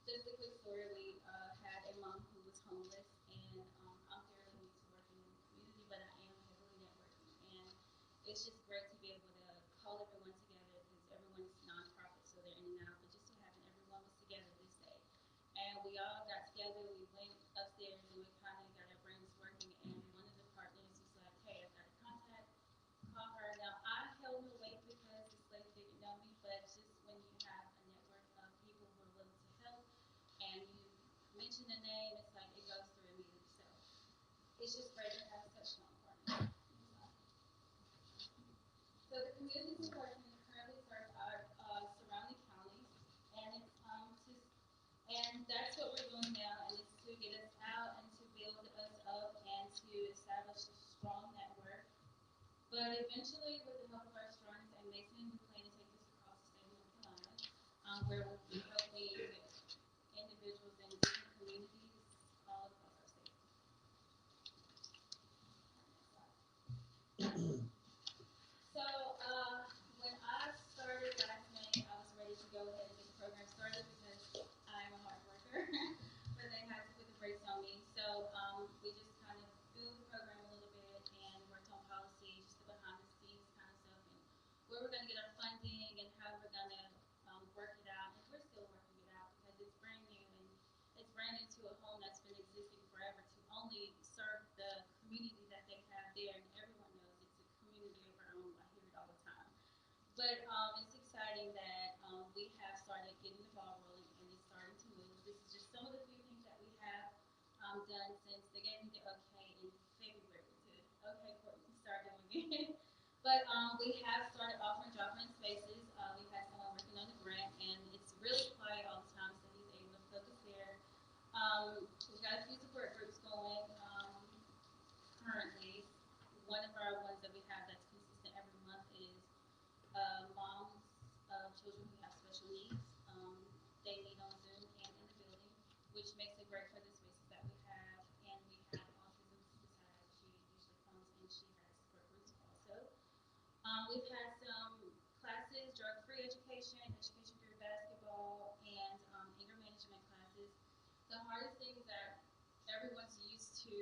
Speaker 11: Just a quick story, we had a mom who was homeless, and I'm fairly new to working in the community, but I am heavily networking, and it's just great to be able to call everyone together because everyone's nonprofit, so they're in and out, but just to having everyone was together this day. And we all got together, we went upstairs, and we kind of got our brains working, and one of the partners was like, hey, I've got a contact, call her. Now, I held no weight because this lady didn't know me, but just when you have a network of people who are willing to help, and you mention the name, it's like it goes through immediately. So it's just great to have such strong partners. So the community support team currently serves our surrounding counties, and and that's what we're doing now, and it's to get us out and to build us up and to establish a strong network. But eventually, with the help of our Stearns and Mason, we plan to take this across the state of North Carolina, where we'll be helping individuals in different communities all across our state. So when I started last May, I was ready to go ahead and get the program started because I'm a hard worker, but they had to put the brakes on me. So we just kind of built the program a little bit and worked on policy, just the behind the scenes kind of stuff, and where we're going to get our funding and how we're going to work it out. And we're still working it out because it's brand new, and it's brand new to a home that's been existing forever to only serve the community that they have there, and everyone knows it's a community of our own. I hear it all the time. But it's exciting that we have started getting the ball rolling, and it's starting to move. This is just some of the few things that we have done since they gave me the okay in February to, okay, Courtney, start doing it. But we have started offering drop-in spaces. We had someone working on the grant, and it's really quiet all the time, so he's able to focus there. We've got a few support groups going currently. One of our ones that we have that's consistent every month is moms of children who have special needs. They meet on Zoom and in the building, which makes it great for the spaces that we have. And we have Autism Society. She usually comes and she has support groups also. We've had some classes, drug-free education, education through basketball, and anger management classes. The hardest thing is that everyone's used to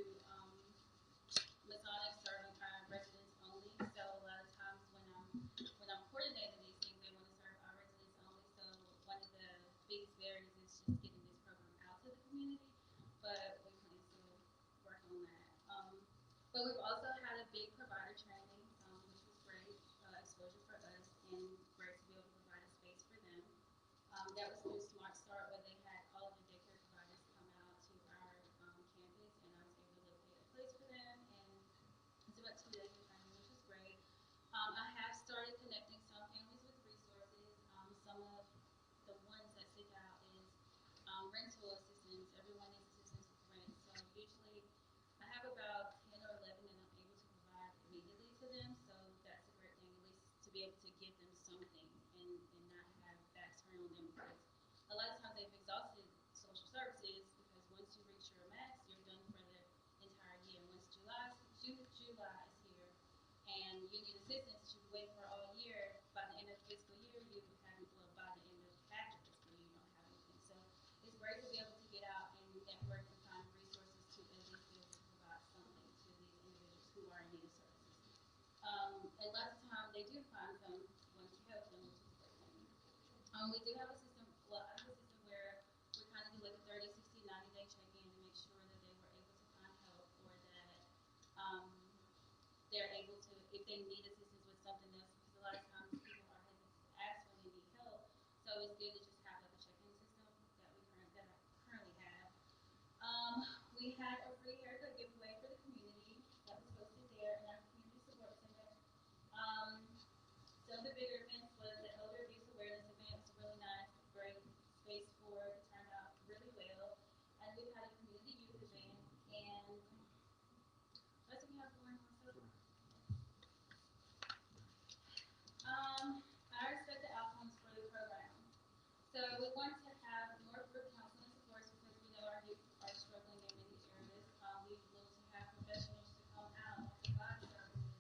Speaker 11: Masonic serving our residents only. So a lot of times when I'm coordinating these things, they want to serve our residents only. So one of the biggest barriers is just getting this program out to the community. But we plan to work on that. But we've also had a big provider training, which was great exposure for us and great to be able to provide a space for them. That was through Smart Start, where they had all of the daycare providers come out to our campus, and I was able to locate a place for them, and it's about 2 days of training, which is great. I have started rental assistance, everyone needs assistance with rent. So usually I have about 10 or 11 that I'm able to provide immediately to them. So that's a great thing, at least to be able to give them something and not have that turn on them because a lot of times they've exhausted social services because once you reach your max, you're done for the entire year. Once July is here and you need assistance, you wait for all year. By the end of the fiscal year, you haven't, well, by the end of after fiscal year, you don't have anything. So it's great to be able to get out and network and find resources to at least be able to provide something to these individuals who are in need of services. A lot of time they do find some once you help them, which is a great thing. We do have a system, well, I have a system where we kind of do like a 30, 60, 90-day check-in to make sure that they were able to find help or that they're able to, if they need assistance with something else, because a lot of times people are hesitant to ask when they need help. So it's good to just have like a check-in system that I currently have. We had a free haircut giveaway for the community that was hosted there in our community support center. Some of the bigger events was the elder abuse awareness event. It was really nice, great space for it. It turned out really well. And we've had a community youth event and what else do we have going on so far? Our expected outcomes for the program. So we want to have more group counseling supports because we know our youth are struggling in many areas. We look to have professionals to come out and provide services.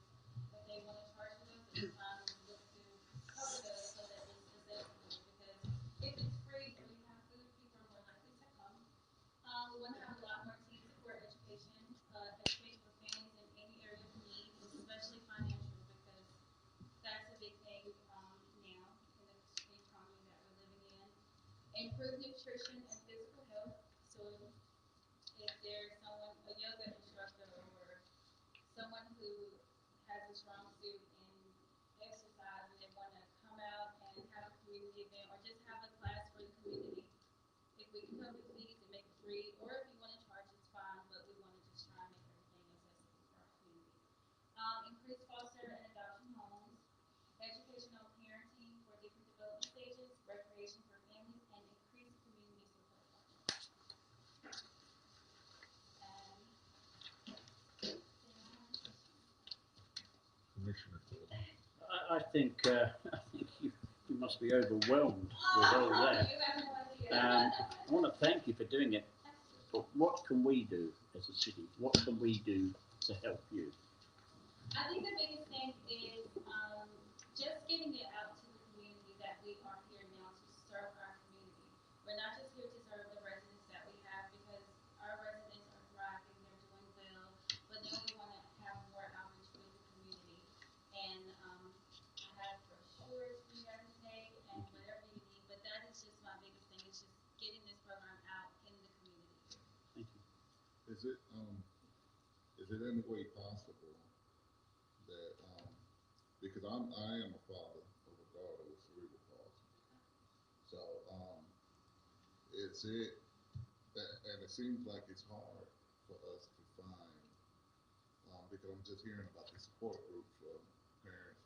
Speaker 11: If they want to charge for those, it's fine. We look to cover those so that it's accessible because if it's free and we have food, people are more likely to come. We want to have a lot more teen support education, education for families in any area of need, especially financial because that's a big thing now in the economy that we're living in. Improve nutrition and physical health. So if there's someone, a yoga instructor or someone who has a strong suit in exercise and they want to come out and have a community event or just have a class for the community, if we can cover the fees and make it free, or if you want to charge, it's fine, but we want to just try and make everything accessible for our community. Increase foster and adoption homes, educational parenting for different development stages, recreation for families, and increase community support partners.
Speaker 1: Commissioner Gordon.
Speaker 10: I think you must be overwhelmed with all that. I want to thank you for doing it. But what can we do as a city? What can we do to help you?
Speaker 11: I think the biggest thing is just getting it out to the community that we are here now to serve our community. We're not just here to serve the residents that we have because our residents are thriving, they're doing well, but now we want to have more outreach with the community. And I have brochures for you guys to take and whatever you need, but that is just my biggest thing, is just getting this program out in the community.
Speaker 10: Thank you.
Speaker 9: Is it any way possible that, because I am a father of a daughter with cerebral palsy. So, and it seems like it's hard for us to find, because I'm just hearing about the support groups for parents,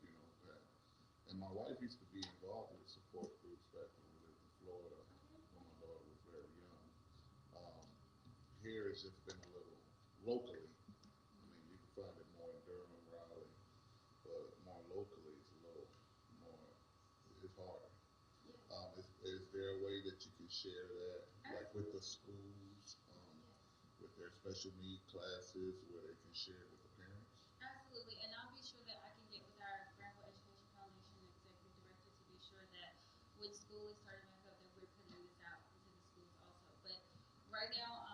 Speaker 9: and my wife used to be involved in the support groups back when we lived in Florida when my daughter was very young. Here it's just been a little locally. I mean, you can find it more in Durham, Raleigh, but more locally it's a little more, it's harder. Is there a way that you can share that, like with the schools, with their special need classes, where they can share it with the parents?
Speaker 11: Absolutely, and I'll be sure that I can get with our Granville Education Foundation executive director to be sure that when school is starting back up, that we're putting this out into the schools also. But right now,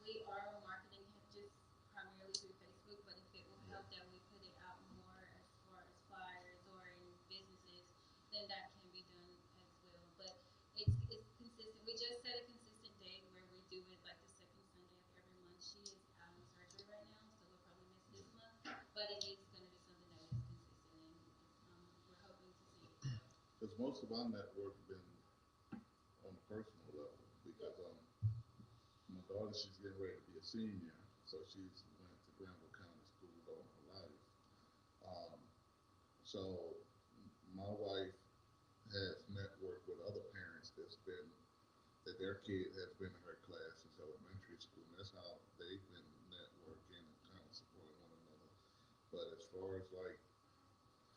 Speaker 11: we are marketing just primarily through Facebook, but if it will help that we put it out more as far as flyers or in businesses, then that can be done as well. But it's consistent. We just set a consistent date where we do it like the second Sunday of every month. She is out in surgery right now, so we'll probably miss this month. But it is going to be something that is consistent, and we're hoping to see it.
Speaker 9: Because most of our network been on a personal level, because my daughter, she's getting ready to be a senior, so she's went to Granville County School all her life. So my wife has networked with other parents that their kid has been in her class since elementary school, and that's how they've been networking and kind of supporting one another. But as far as like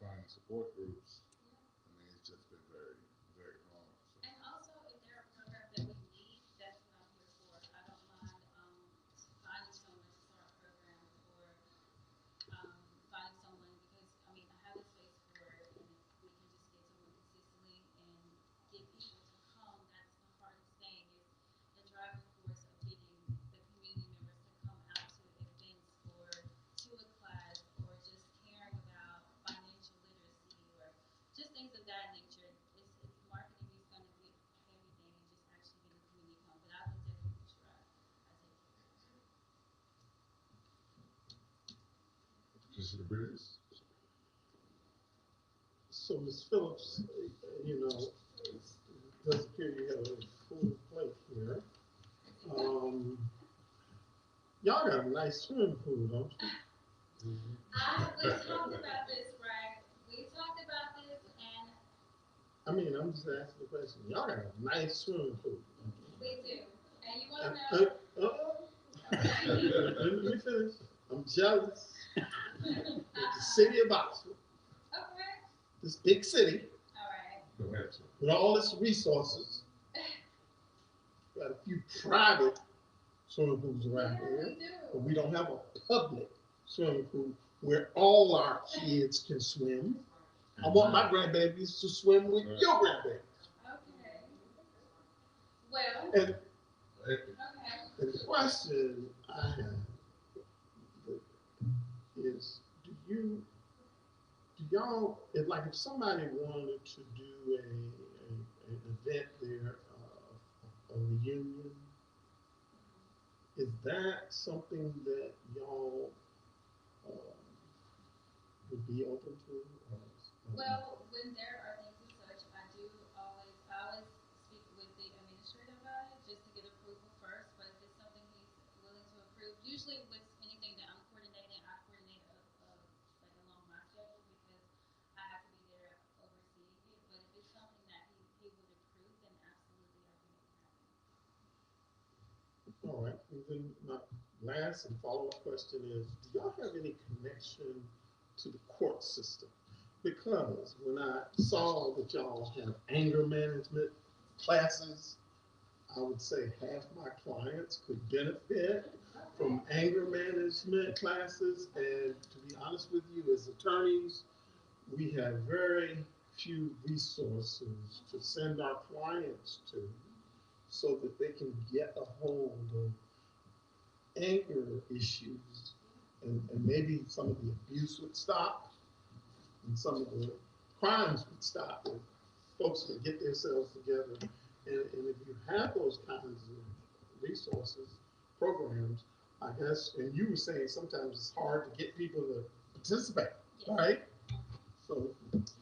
Speaker 9: finding support groups, I mean, it's just been very, very hard. So.
Speaker 11: And also, if there are programs that we need, that's what I'm here for. I don't mind, finding someone to start a program or, finding someone because, I mean, I have the space for it and if we can just get someone consistently and get people to come, that's the hardest thing is the driving force of getting the community members to come out to events or to a class or just caring about financial literacy or just things of that nature. It's marketing is going to get everything and just actually getting the community to come. But I will definitely make sure I take care of it.
Speaker 1: Commissioner Bridges?
Speaker 4: So, Ms. Phillips, you know, it does appear you have a full plate here. Y'all got a nice swimming pool, don't you?
Speaker 11: We talked about this, right? We talked about this and
Speaker 4: I mean, I'm just asking the question. Y'all got a nice swimming pool.
Speaker 11: we do. And you want to know?
Speaker 4: Let me finish. I'm jealous. The city of Oxford,
Speaker 11: Okay.
Speaker 4: this big city,
Speaker 11: All right.
Speaker 1: Go ahead, sir.
Speaker 4: with all its resources, got a few private swimming pools around
Speaker 11: Yeah,
Speaker 4: here,
Speaker 11: we do.
Speaker 4: but we don't have a public swimming pool where all our kids can swim. I want my grandbabies to swim with your grandbabies.
Speaker 11: Okay. Well,
Speaker 4: And
Speaker 11: okay.
Speaker 4: the question I have is, do y'all, if somebody wanted to do an event there, a reunion, is that something that y'all would be open to?
Speaker 11: Well, when there are things as such, I always speak with the administrator about it, just to get approval first, but if it's something he's willing to approve, usually with anything that I'm coordinating, I coordinate like along my schedule because I have to be there overseeing it, but if it's something that he would approve, then absolutely I'll be happy.
Speaker 4: All right, and then my last and follow-up question is, do y'all have any connection to the court system? Because when I saw that y'all have anger management classes, I would say half my clients could benefit from anger management classes. And to be honest with you, as attorneys, we have very few resources to send our clients to so that they can get a hold of anger issues and maybe some of the abuse would stop and some of the crimes would stop if folks would get themselves together. And if you have those kinds of resources, programs, I guess, and you were saying sometimes it's hard to get people to participate, right? So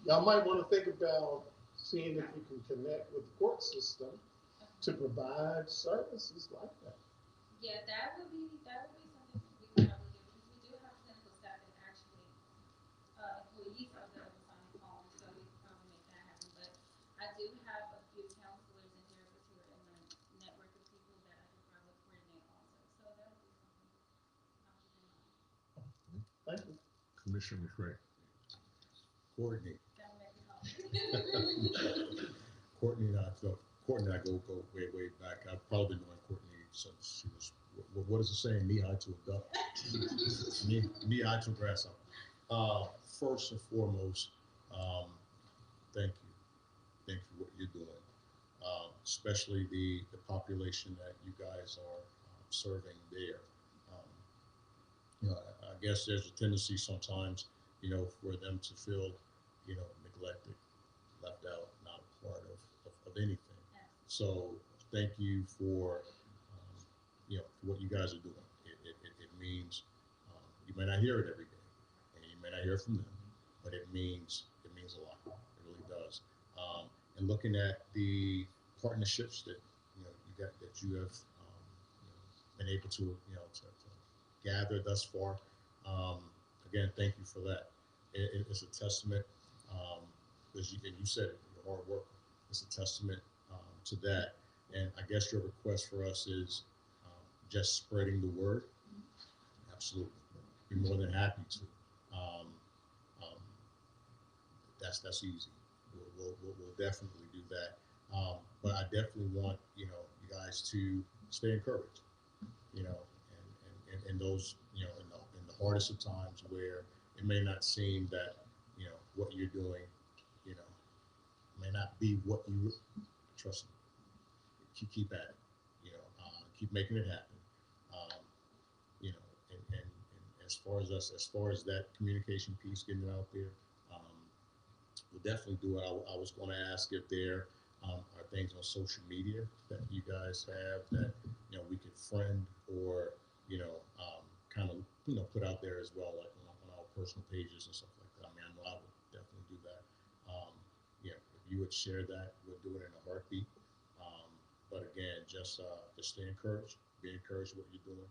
Speaker 4: y'all might want to think about seeing if you can connect with the court system to provide services like that.
Speaker 11: Yeah, that would be something we could probably do because we do have clinical staff that actually employees of the Masonic Home, so we could probably make that happen. But I do have a few counselors and therapists who are in my network of people that I could probably coordinate also. So that would be something I'll keep in mind.
Speaker 4: Thank you.
Speaker 1: Commissioner McCray.
Speaker 12: Courtney.
Speaker 11: That'll make it hard.
Speaker 12: Courtney and I go way back. I've probably known Courtney since she was, what is it saying, knee-high to a duck? knee-high to a grasshopper. First and foremost, thank you. Thank you for what you're doing, especially the population that you guys are serving there. I guess there's a tendency sometimes, for them to feel, neglected, left out, not a part of anything. So thank you for, for what you guys are doing. It means, you may not hear it every day, and you may not hear from them, but it means a lot. It really does. And looking at the partnerships that you have been able to gather thus far. Again, thank you for that. It's a testament, as you said it, your hard work. It's a testament to that. And I guess your request for us is just spreading the word. Absolutely, be more than happy to. That's easy. We'll definitely do that. But I definitely want you guys to stay encouraged. In those in the hardest of times where it may not seem that what you're doing may not be what you trust me. Keep at it. Keep making it happen. And as far as that communication piece, getting it out there, we'll definitely do it. I was going to ask if there are things on social media that you guys have that we could friend or kind of put out there as well, like on our personal pages and stuff like that. I mean, I know I would definitely do that. If you would share that, we'll do it in a heartbeat. But again, just stay encouraged, be encouraged what you're doing,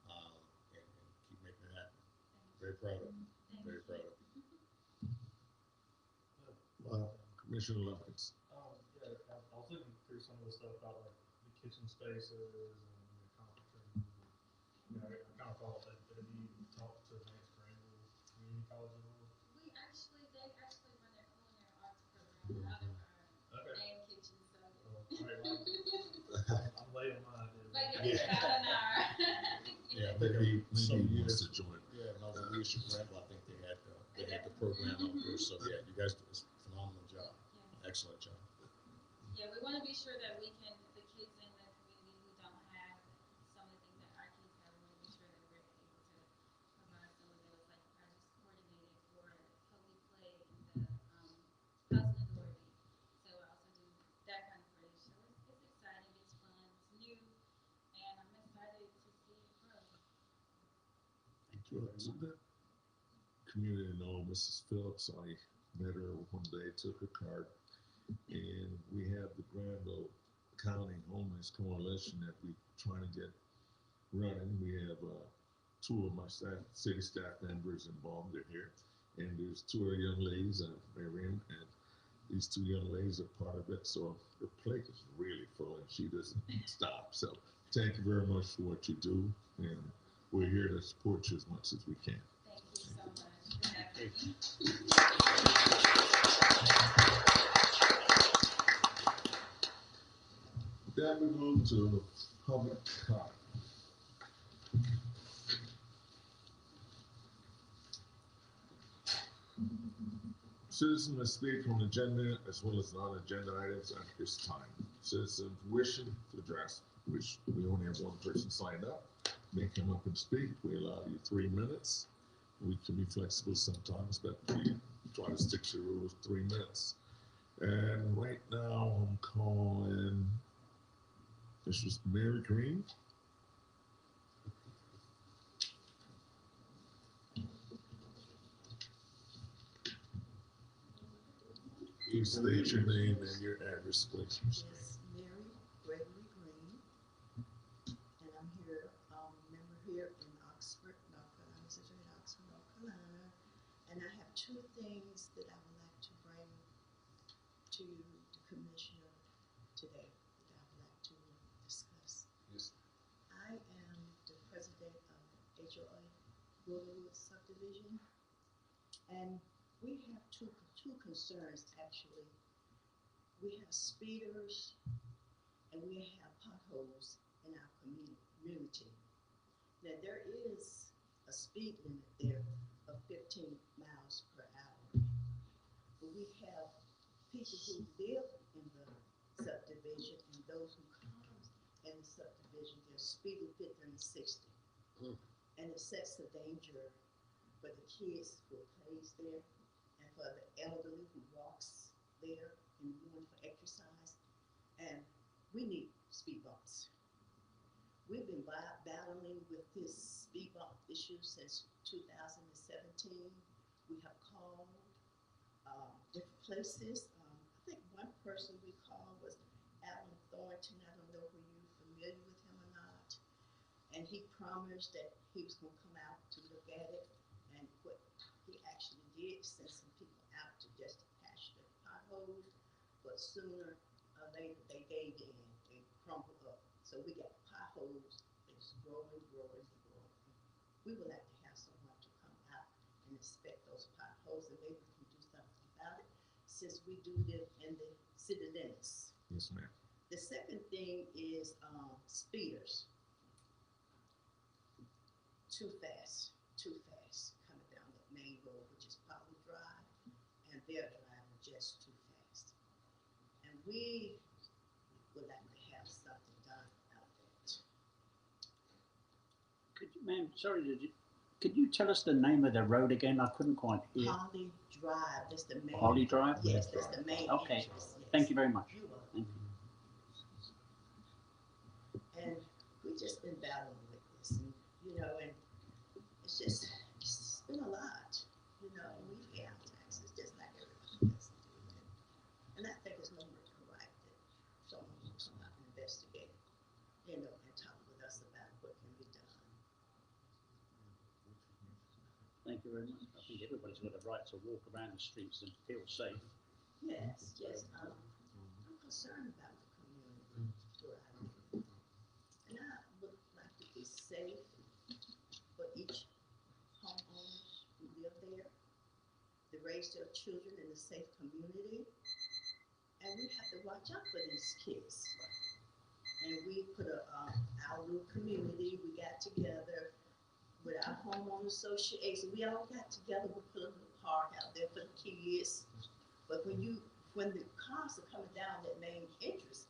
Speaker 12: and keep making it happen. Very proud of you. Very proud of you.
Speaker 1: Commissioner Lubbins.
Speaker 6: Yeah, I was looking through some of the stuff about like the kitchen spaces and the conference rooms. I kind of thought that they need to talk to Vance Granville Community College at all.
Speaker 11: They actually run their culinary arts program out of our main kitchen, so.
Speaker 6: I'm late on mine.
Speaker 11: But yeah, about an hour.
Speaker 12: Yeah,
Speaker 1: Maybe he wants to join.
Speaker 12: Yeah, and all the leadership Granville, I think they had the program out there. So yeah, you guys did a phenomenal job.
Speaker 11: Yeah.
Speaker 12: Excellent job.
Speaker 11: Yeah, we want to be sure that we can, the kids in the community who don't have some of the things that our kids have, we want to be sure that we're able to provide some of those. Like I just coordinated for Healthy Play in the housing authority. So I also do that kind of footage. So it's exciting, it's fun, it's new, and I'm excited to see it grow.
Speaker 10: Thank you.
Speaker 1: So that community know Mrs. Phillips, I met her one day, took her card, and we have the Granville County Homeless Coalition that we trying to get running. We have two of my city staff members involved. They're here, and there's two other young ladies, Marion, and these two young ladies are part of it. So her plate is really full, and she doesn't stop. So thank you very much for what you do, and we're here to support you as much as we can.
Speaker 11: Thank you so much for having me.
Speaker 1: Then we move to public comment. Citizens may speak on agenda as well as non-agenda items at this time. Citizens wishing to address, which we only have one person signed up, may come up and speak. We allow you 3 minutes. We can be flexible sometimes, but we try to stick to the rules, 3 minutes. And right now I'm calling, this was Mary Green. Please state your name and your address, please.
Speaker 13: Yes, Mary Gregory Green, and I'm here, member here in Oxford, North Carolina, situated in Oxford, North Carolina, and I have two things that I would like to bring to the commissioner today that I would like to discuss.
Speaker 1: Yes.
Speaker 13: I am the president of HOA Willowwood Subdivision, and we have two concerns actually. We have speeders and we have potholes in our community. Now there is a speed limit there of 15 miles per hour. But we have people who live in the subdivision and those who come in the subdivision, they're speeding 50 and 60. And it sets a danger for the kids who plays there, and for the elderly who walks there in the morning for exercise. And we need speed bumps. We've been battling with this speed bump issue since 2017. We have called different places. I think one person we called was Alan Thornton. I don't know if you're familiar with him or not. And he promised that he was going to come out to look at it. And what he actually did, send some people out to just patch the potholes, but sooner or later they gave in. They So we got potholes that's growing. We would like to have someone to come out and inspect those potholes, and maybe we can do something about it, since we do live in the city limits.
Speaker 1: Yes, ma'am.
Speaker 13: The second thing is, speeders. Too fast coming down that main road, which is Poly Drive, and they're driving just too fast. And we would like to have something done about that.
Speaker 10: Could you, ma'am, sorry, could you tell us the name of the road again? I couldn't quite hear.
Speaker 13: Poly Drive, that's the main.
Speaker 10: Poly Drive?
Speaker 13: Yes, that's the main
Speaker 10: Okay.
Speaker 13: entrance, yes.
Speaker 10: Thank you very much.
Speaker 13: You're welcome.
Speaker 10: Thank you.
Speaker 13: And we just been battling with this, and, you know, and it's been a lot, you know, we pay our taxes just like everybody else do. And I think it's no more than right that someone will come out and investigate, you know, and talk with us about what can be done.
Speaker 10: Thank you very much. I think everybody's got a right to walk around the streets and feel safe.
Speaker 13: Yes, I'm concerned about the community where I live. And I would like to be safe for each homeowners who live there, to raise their children in a safe community. And we have to watch out for these kids. And we put our little community, we got together with our homeowner association. We all got together, we put a little park out there for the kids. But when the cars are coming down that main entrance,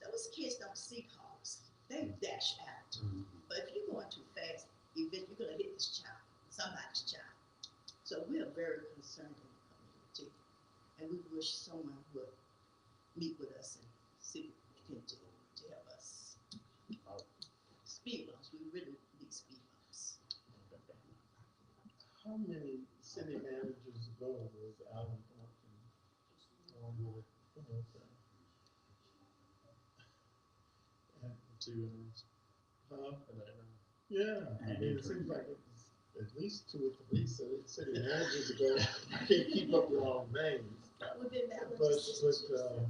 Speaker 13: those kids don't see cars. They dash out. But if you're going too fast, you're gonna hit this child, somebody's child. So we are very concerned in the community, and we wish someone would meet with us and see what we can do to help us. Speed bumps, we really need speed bumps.
Speaker 4: How many city managers ago was Alan on board? Okay. And,
Speaker 6: 2 interims.
Speaker 4: huh?
Speaker 6: And then,
Speaker 4: Yeah, I
Speaker 10: And
Speaker 4: mean, it
Speaker 10: interim.
Speaker 4: seems like it was at least 2 or 3 city managers ago. I can't keep up with all the names.
Speaker 13: But we've been battling
Speaker 4: But,
Speaker 13: since 2017.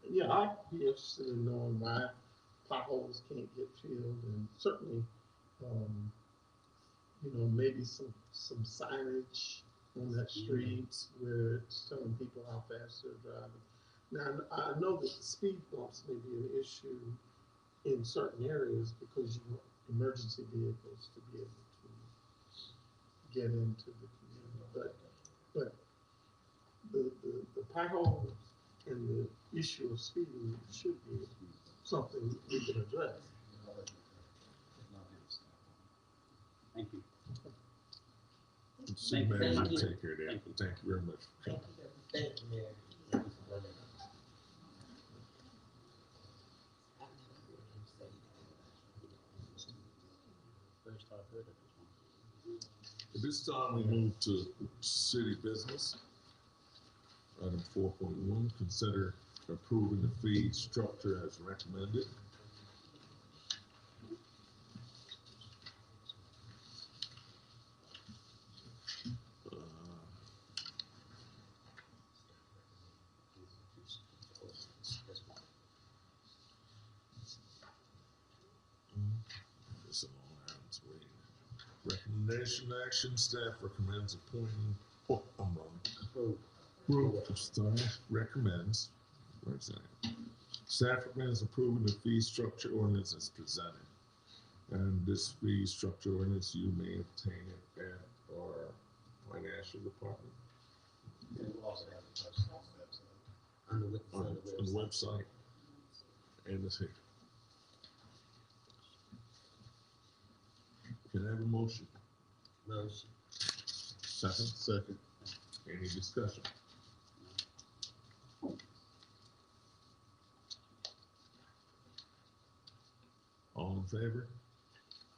Speaker 4: Yeah, I'd be interested in knowing why potholes can't get filled, and certainly, you know, maybe some signage on that street where it's telling people how fast they're driving. Now, I know that speed bumps may be an issue in certain areas because you want emergency vehicles to be able to get into the community. But the potholes and the issue of speeding should be something we can address.
Speaker 10: Thank you.
Speaker 1: City
Speaker 10: Thank you very
Speaker 1: manager
Speaker 10: much.
Speaker 1: will take care of that.
Speaker 10: Thank you.
Speaker 1: Thank you very much.
Speaker 5: Thank you, Mayor.
Speaker 10: First I've heard of this one.
Speaker 1: At this time, we move to city business. Item 4.1, consider approving the fee structure as recommended. This is all items waiting. Recommendation action, staff recommends appointing, I'm wrong. Staff recommends, where's that? Staff recommends approving the fee structure ordinance as presented. And this fee structure ordinance, you may obtain it at our financial department
Speaker 5: And we'll also have it posted on the website.
Speaker 1: on the website and the here. Can I have a motion?
Speaker 5: Motion.
Speaker 1: Second? Second. Any discussion? All in favor?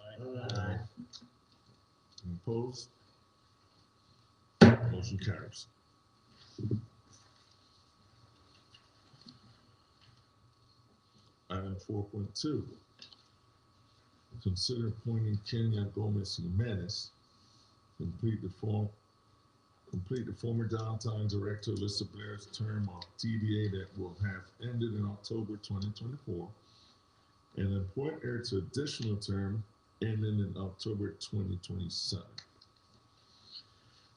Speaker 5: Aye.
Speaker 1: Any opposed? Motion carries. Item 4.2. Consider appointing Kenya Gomez Jimenez to complete the form complete the former downtown director Alyssa Blair's term of TDA that will have ended in October 2024, and appoint her to additional term ending in October 2027.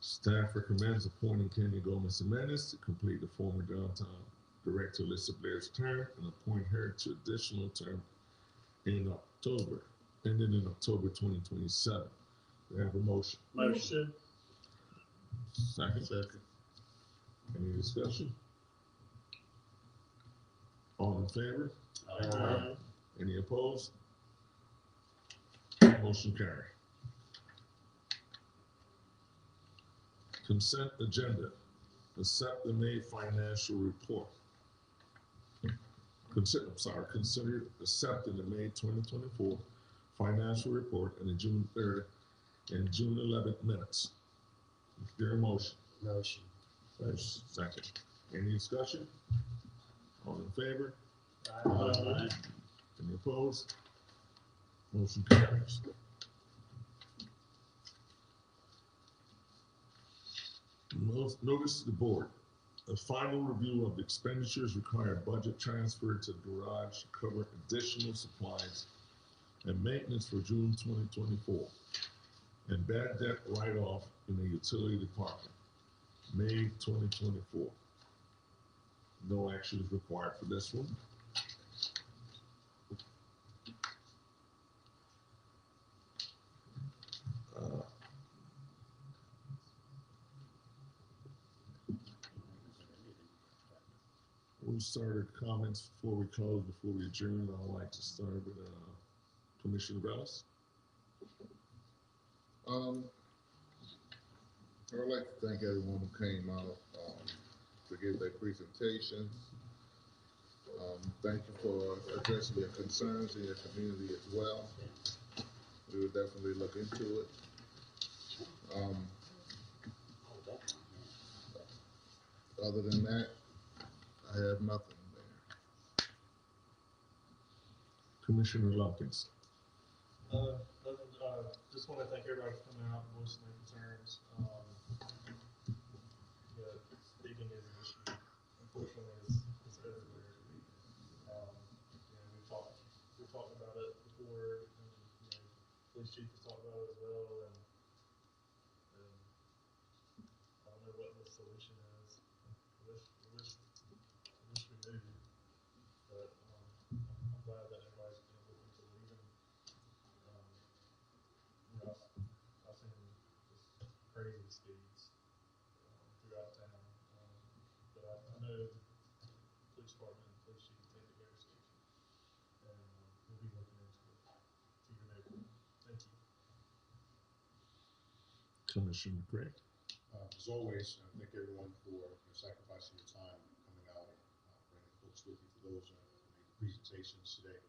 Speaker 1: Staff recommends appointing Kenya Gomez Jimenez to complete the former downtown director Alyssa Blair's term and appoint her to additional term in October, ending in October 2027. Do I have a motion?
Speaker 4: Motion.
Speaker 1: Second. Any discussion? All in favor?
Speaker 4: Aye.
Speaker 1: Any opposed? Motion carried. Consent agenda. Accept the May financial report. Consider accepting the May 2024 financial report and the June 3rd and June 11th minutes. Is there a motion?
Speaker 5: Motion.
Speaker 1: Second. Any discussion? All in favor?
Speaker 4: Aye.
Speaker 1: Any opposed? Motion carries. Notice to the board. A final review of expenditures required budget transfer to garage to cover additional supplies and maintenance for June 2024, and bad debt write-off in the utility department, May 2024. No action is required for this one. We'll start our comments before we close, before we adjourn. I'd like to start with Commissioner Bellis.
Speaker 9: I would like to thank everyone who came out to give their presentations. Thank you for addressing your concerns in your community as well. We will definitely look into it. Other than that, I have nothing there.
Speaker 1: Commissioner Lumpkins.
Speaker 6: Just want to thank everybody for coming out and voicing their concerns. Yeah, speaking is an issue. Unfortunately, it's everywhere. We talked about it before, and police chief has talked about it as well, and I don't know what the solution is. I wish we knew, but I'm glad that everybody's looking to leave them. I've seen just crazy speeds throughout town, but I know the police department and police chief take it very seriously, and we'll be looking into it to your neighborhood. Thank you.
Speaker 1: Commissioner Craig.
Speaker 12: As always, thank everyone for sacrificing your time and coming out and bringing folks with you. For those who made the presentations today,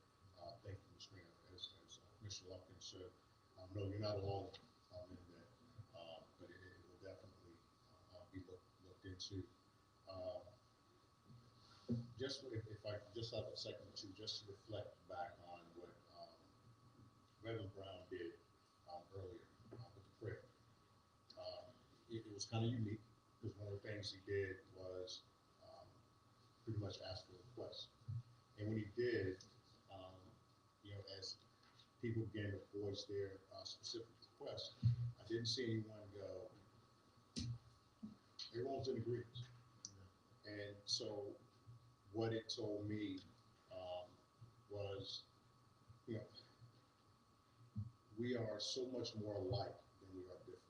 Speaker 12: thank you, Ms. Green. As Mr. Lumpkins said, no, you're not alone in that, but it will definitely be looked into. Just if I just have a second or two, just to reflect back on what Reverend Brown did earlier with the prayer. It was kind of unique because one of the things he did was pretty much ask for a request. And when he did, as people began to voice their specific requests, I didn't see anyone go, everyone's in agreement. And so what it told me was, we are so much more alike than we are different.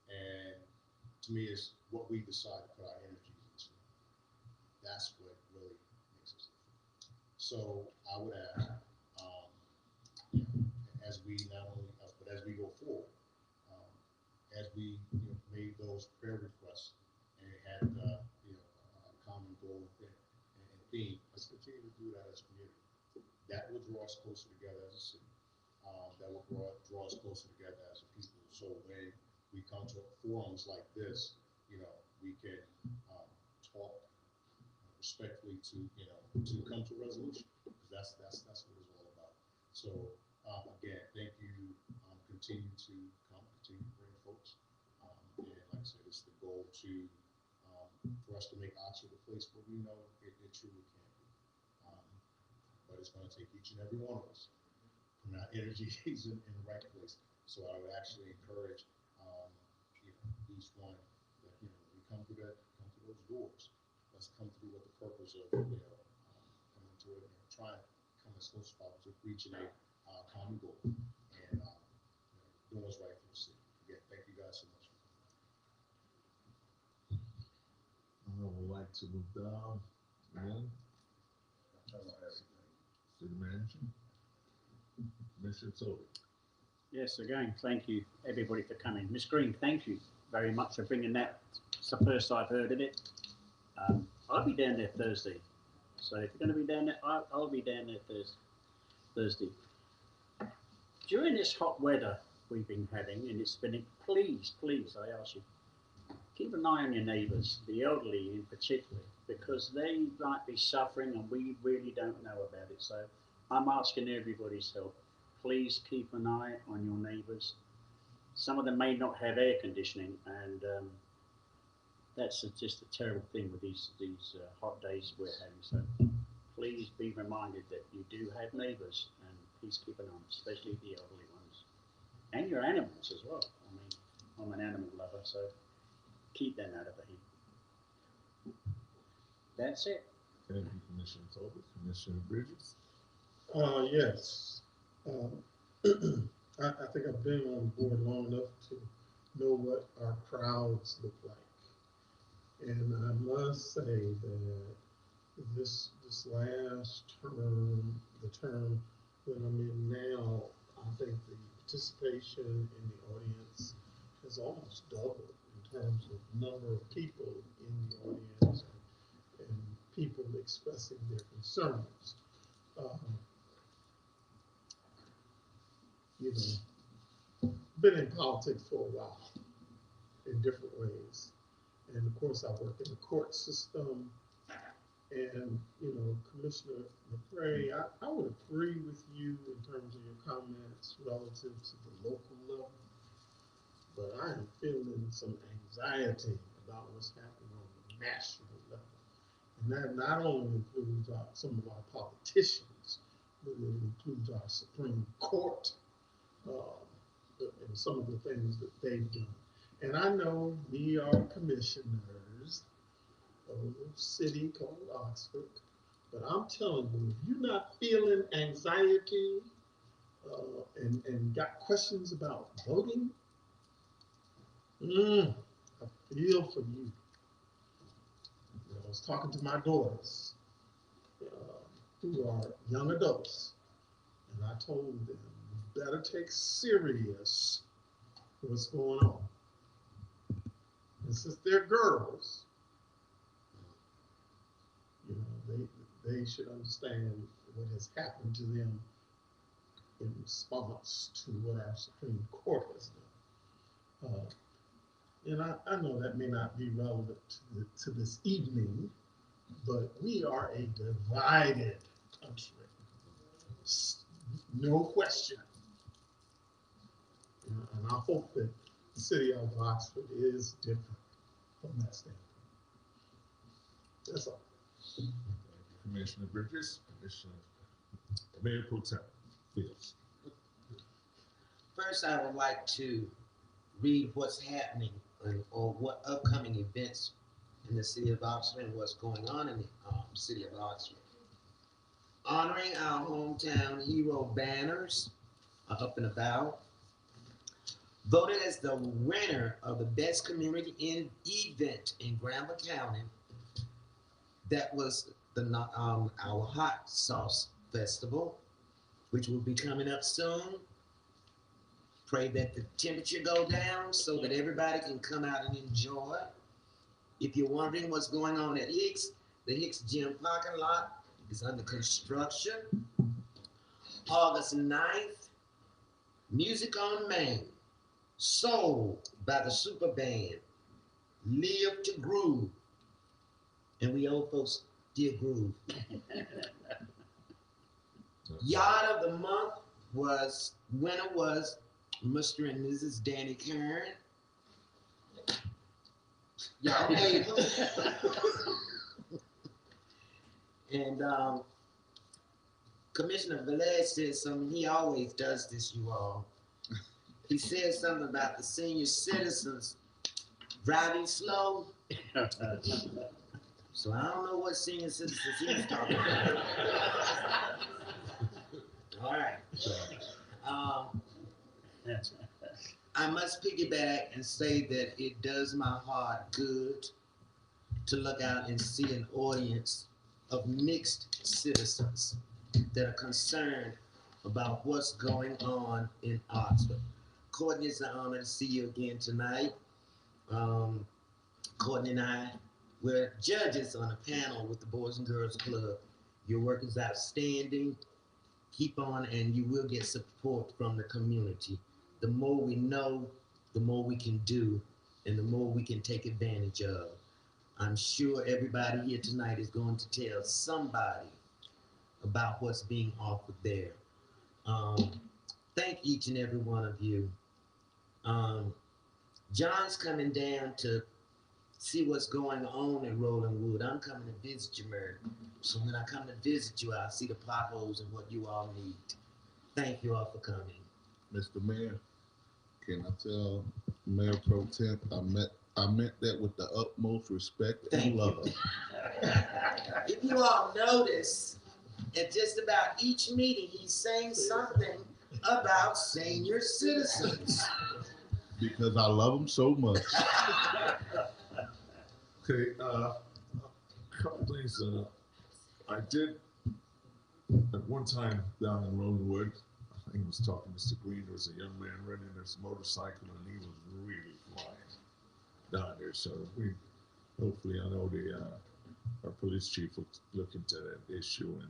Speaker 12: And to me, it's what we decide to put our energies into. That's what really makes us different. So I would ask, as we not only us, but as we go forward, as we made those prayer requests and had a common goal and theme, let's continue to do that as a community. That will draw us closer together as a city. That will draw us closer together as a people. So when we come to forums like this, we can talk respectfully to come to a resolution, because that's what it's all about. So again, thank you. Continue to come, continue to bring folks. And like I said, this is the goal for us to make Oxford a place where we know it truly can be. But it's going to take each and every one of us putting our energies in the right place. So I would actually encourage each one that we come through those doors. Let's come through with the purpose of coming to it and try and come as close as possible to reaching a common goal and doing what's right for the city. Again, thank you guys so much.
Speaker 1: I would like to move down. Again. City Manager. Commissioner Toby.
Speaker 10: Yes, again, thank you everybody for coming. Miss Green, thank you very much for bringing that. It's the first I've heard of it. I'll be down there Thursday. So if you're going to be down there, I'll be down there Thursday. During this hot weather we've been having, and it's been, please, I ask you, keep an eye on your neighbours, the elderly in particular, because they might be suffering and we really don't know about it. So I'm asking everybody's help. Please keep an eye on your neighbours. Some of them may not have air conditioning, and that's just a terrible thing with these hot days we're having. So please be reminded that you do have neighbours, and please keep an eye on, especially the elderly ones, and your animals as well. I mean, I'm an animal lover, so keep them out of the heat. That's it.
Speaker 1: Thank you, Commissioner Toby. Commissioner Bridges.
Speaker 4: Yes. I think I've been on board long enough to know what our crowds look like. And I must say that this last term, the term that I'm in now, I think the participation in the audience has almost doubled in terms of number of people in the audience and people expressing their concerns. Been in politics for a while in different ways. And of course, I work in the court system. And, Commissioner McCray, I would agree with you in terms of your comments relative to the local level. But I am feeling some anxiety about what's happening on the national level. And that not only includes some of our politicians, but it includes our Supreme Court. And some of the things that they've done. And I know we are commissioners of a city called Oxford, but I'm telling you, if you're not feeling anxiety and got questions about voting, I feel for you. I was talking to my daughters, who are young adults, and I told them, better take serious what's going on. And since they're girls, they should understand what has happened to them in response to what our Supreme Court has done. And I know that may not be relevant to this evening, but we are a divided country. No question. And I hope that the city of Oxford is different from that standpoint. That's all.
Speaker 1: Thank you, Commissioner Bridges. Commissioner Mayor Pro Tem Fields.
Speaker 14: First, I would like to read what's happening or what upcoming events in the city of Oxford and what's going on in the city of Oxford. Honoring our hometown hero banners are up and about. Voted as the winner of the best community event in Granville County. That was our Hot Sauce Festival, which will be coming up soon. Pray that the temperature go down so that everybody can come out and enjoy. If you're wondering what's going on at Hicks, the Hicks Gym parking lot is under construction. August 9th, Music on Main, Soul by the Super Band, Live to Groove. And we old folks still groove. Yard of the month winner was Mr. and Mrs. Danny Kern. Y'all neighbors. And Commissioner Velez said something, he always does this, you all. He said something about the senior citizens driving slow. So I don't know what senior citizens he was talking about. All right. I must piggyback and say that it does my heart good to look out and see an audience of mixed citizens that are concerned about what's going on in Oxford. Courtney, it's an honor to see you again tonight. Courtney and I, we're judges on a panel with the Boys and Girls Club. Your work is outstanding. Keep on, and you will get support from the community. The more we know, the more we can do, and the more we can take advantage of. I'm sure everybody here tonight is going to tell somebody about what's being offered there. Thank each and every one of you. John's coming down to see what's going on in Rolling Wood. I'm coming to visit you, Mary. So when I come to visit you, I'll see the potholes and what you all need. Thank you all for coming.
Speaker 9: Mr. Mayor, can I tell Mayor Pro Temp, I meant that with the utmost respect and love.
Speaker 14: If you all notice, at just about each meeting, he's saying something about senior citizens.
Speaker 9: Because I love them so much.
Speaker 1: Okay, a couple things. I did at one time down in Rolandwood. I think I was talking to Mr. Green. There was a young man riding his motorcycle, and he was really flying down there. So we, hopefully, I know our police chief will look into that issue and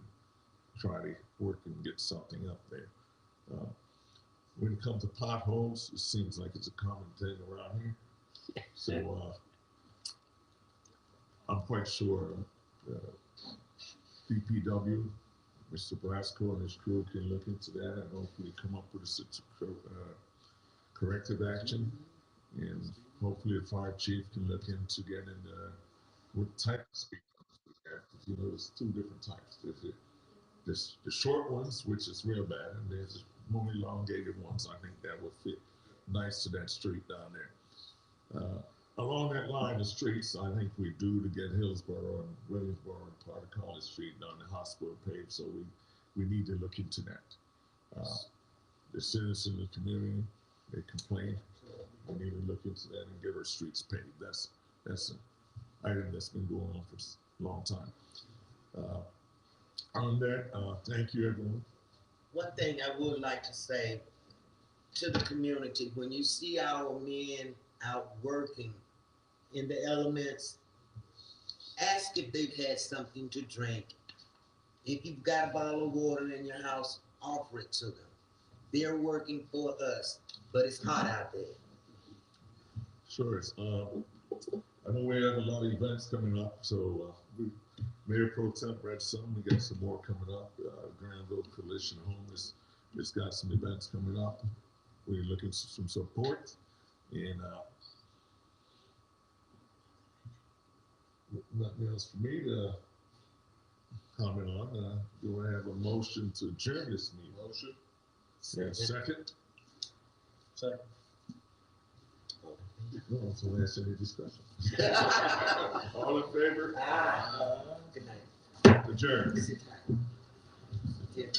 Speaker 1: try to work and get something up there. When it comes to potholes, it seems like it's a common thing around here. So I'm quite sure DPW, Mr. Brasco and his crew can look into that and hopefully come up with a corrective action. And hopefully the fire chief can look into getting what type of speed bumps we have. Because, you know, there's two different types. There's the short ones, which is real bad, and there's the more elongated ones. I think that would fit nice to that street down there. Along that line of streets, I think we do to get Hillsborough and Williamsboro and part of College Street down the hospital paved, so we need to look into that. The citizens in the community, they complain. We need to look into that and get our streets paved. That's an item that's been going on for a long time. On that, thank you, everyone.
Speaker 14: One thing I would like to say to the community, when you see our men out working in the elements, ask if they've had something to drink. If you've got a bottle of water in your house, offer it to them. They're working for us, but it's hot out there.
Speaker 1: Sure. I know we have a lot of events coming up, so Mayor Pro Temp read some. We got some more coming up. Granville Coalition Homeless has got some events coming up. We're looking for some support. And nothing else for me to comment on. Do I have a motion to adjourn this meeting? Motion. Yeah, second?
Speaker 6: Second.
Speaker 1: No, so that's any discussion. All in favor?
Speaker 14: Good night.
Speaker 1: Adjourn.
Speaker 14: Sit tight.